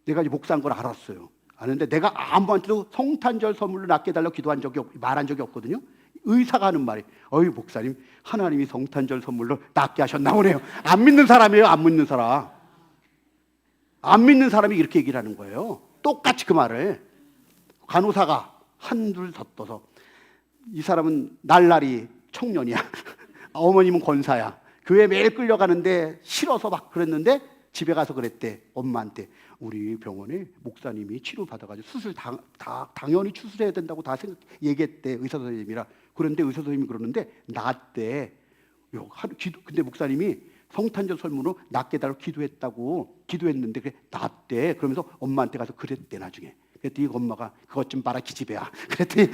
내가 이제 목사한 걸 알았어요. 아는데 내가 아무한테도 성탄절 선물로 낫게 해달라고 기도한 적이 말한 적이 없거든요. 의사가 하는 말이 어이 목사님 하나님이 성탄절 선물로 낫게 하셨나 보네요. 안 믿는 사람이에요. 안 믿는 사람. 안 믿는 사람이 이렇게 얘기를 하는 거예요. 똑같이 그 말을. 간호사가 한둘 덧떠서 이 사람은 날라리 청년이야. 어머님은 권사야. 교회 매일 끌려가는데 싫어서 막 그랬는데 집에 가서 그랬대. 엄마한테 우리 병원에 목사님이 치료 받아가지고 수술 당연히 수술해야 된다고 다 얘기했대. 의사 선생님이라. 그런데 의사 선생님이 그러는데 낫대. 근데 목사님이 성탄절 선물로 낫게 달라고 기도했는데 그래 낫대. 그러면서 엄마한테 가서 그랬대 나중에. 그랬더니 엄마가 그것 좀 봐라 기집애야. 그랬더니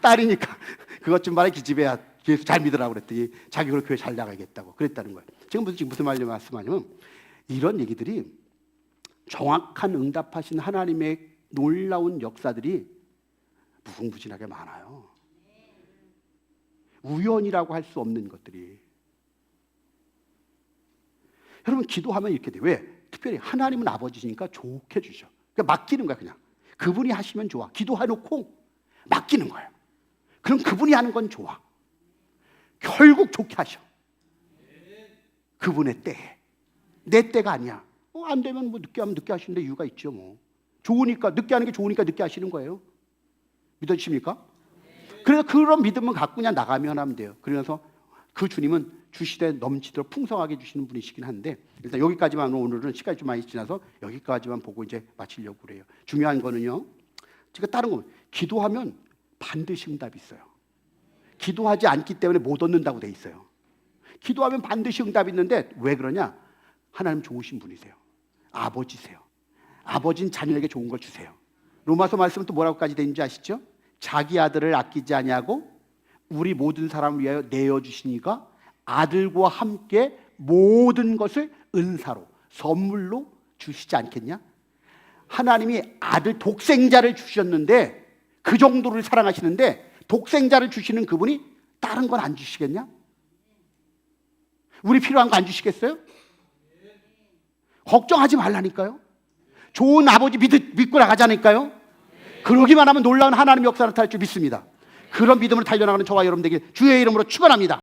딸이니까 그것 좀 봐라 기집애야. 예수 잘 믿으라고 그랬더니 자기 그걸 교회 잘 나가겠다고 그랬다는 거예요. 지금 무슨 말씀하냐면 이런 얘기들이 정확한 응답하신 하나님의 놀라운 역사들이 무궁무진하게 많아요. 우연이라고 할 수 없는 것들이. 여러분 기도하면 이렇게 돼요. 왜? 특별히 하나님은 아버지시니까 좋게 주셔. 그러니까 맡기는 거야. 그냥 그분이 하시면 좋아. 기도해놓고 맡기는 거예요. 그럼 그분이 하는 건 좋아. 결국 좋게 하셔. 그분의 때에. 내 때가 아니야. 안 되면 뭐 늦게 하면 늦게 하시는데 이유가 있죠. 뭐 좋으니까, 늦게 하는 게 좋으니까 늦게 하시는 거예요. 믿어지십니까? 그래서 그런 믿음을 갖고 그냥 나가면 하면 돼요. 그래서 그 주님은 주시되 넘치도록 풍성하게 주시는 분이시긴 한데, 일단 여기까지만, 오늘은 시간이 좀 많이 지나서 여기까지만 보고 이제 마치려고 그래요. 중요한 거는요, 제가 다른 거, 기도하면 반드시 응답이 있어요. 기도하지 않기 때문에 못 얻는다고 돼 있어요. 기도하면 반드시 응답이 있는데 왜 그러냐? 하나님 좋으신 분이세요. 아버지세요. 아버지는 자녀에게 좋은 걸 주세요. 로마서 말씀은 또 뭐라고까지 되는지 아시죠? 자기 아들을 아끼지 아니하고 우리 모든 사람을 위하여 내어주시니까 아들과 함께 모든 것을 은사로, 선물로 주시지 않겠냐? 하나님이 아들 독생자를 주셨는데, 그 정도를 사랑하시는데 독생자를 주시는 그분이 다른 건 안 주시겠냐? 우리 필요한 거 안 주시겠어요? 걱정하지 말라니까요. 좋은 아버지 믿고 나가자니까요. 그러기만 하면 놀라운 하나님 역사를 나타날 줄 믿습니다. 그런 믿음으로 달려나가는 저와 여러분 되길 주의 이름으로 축원합니다.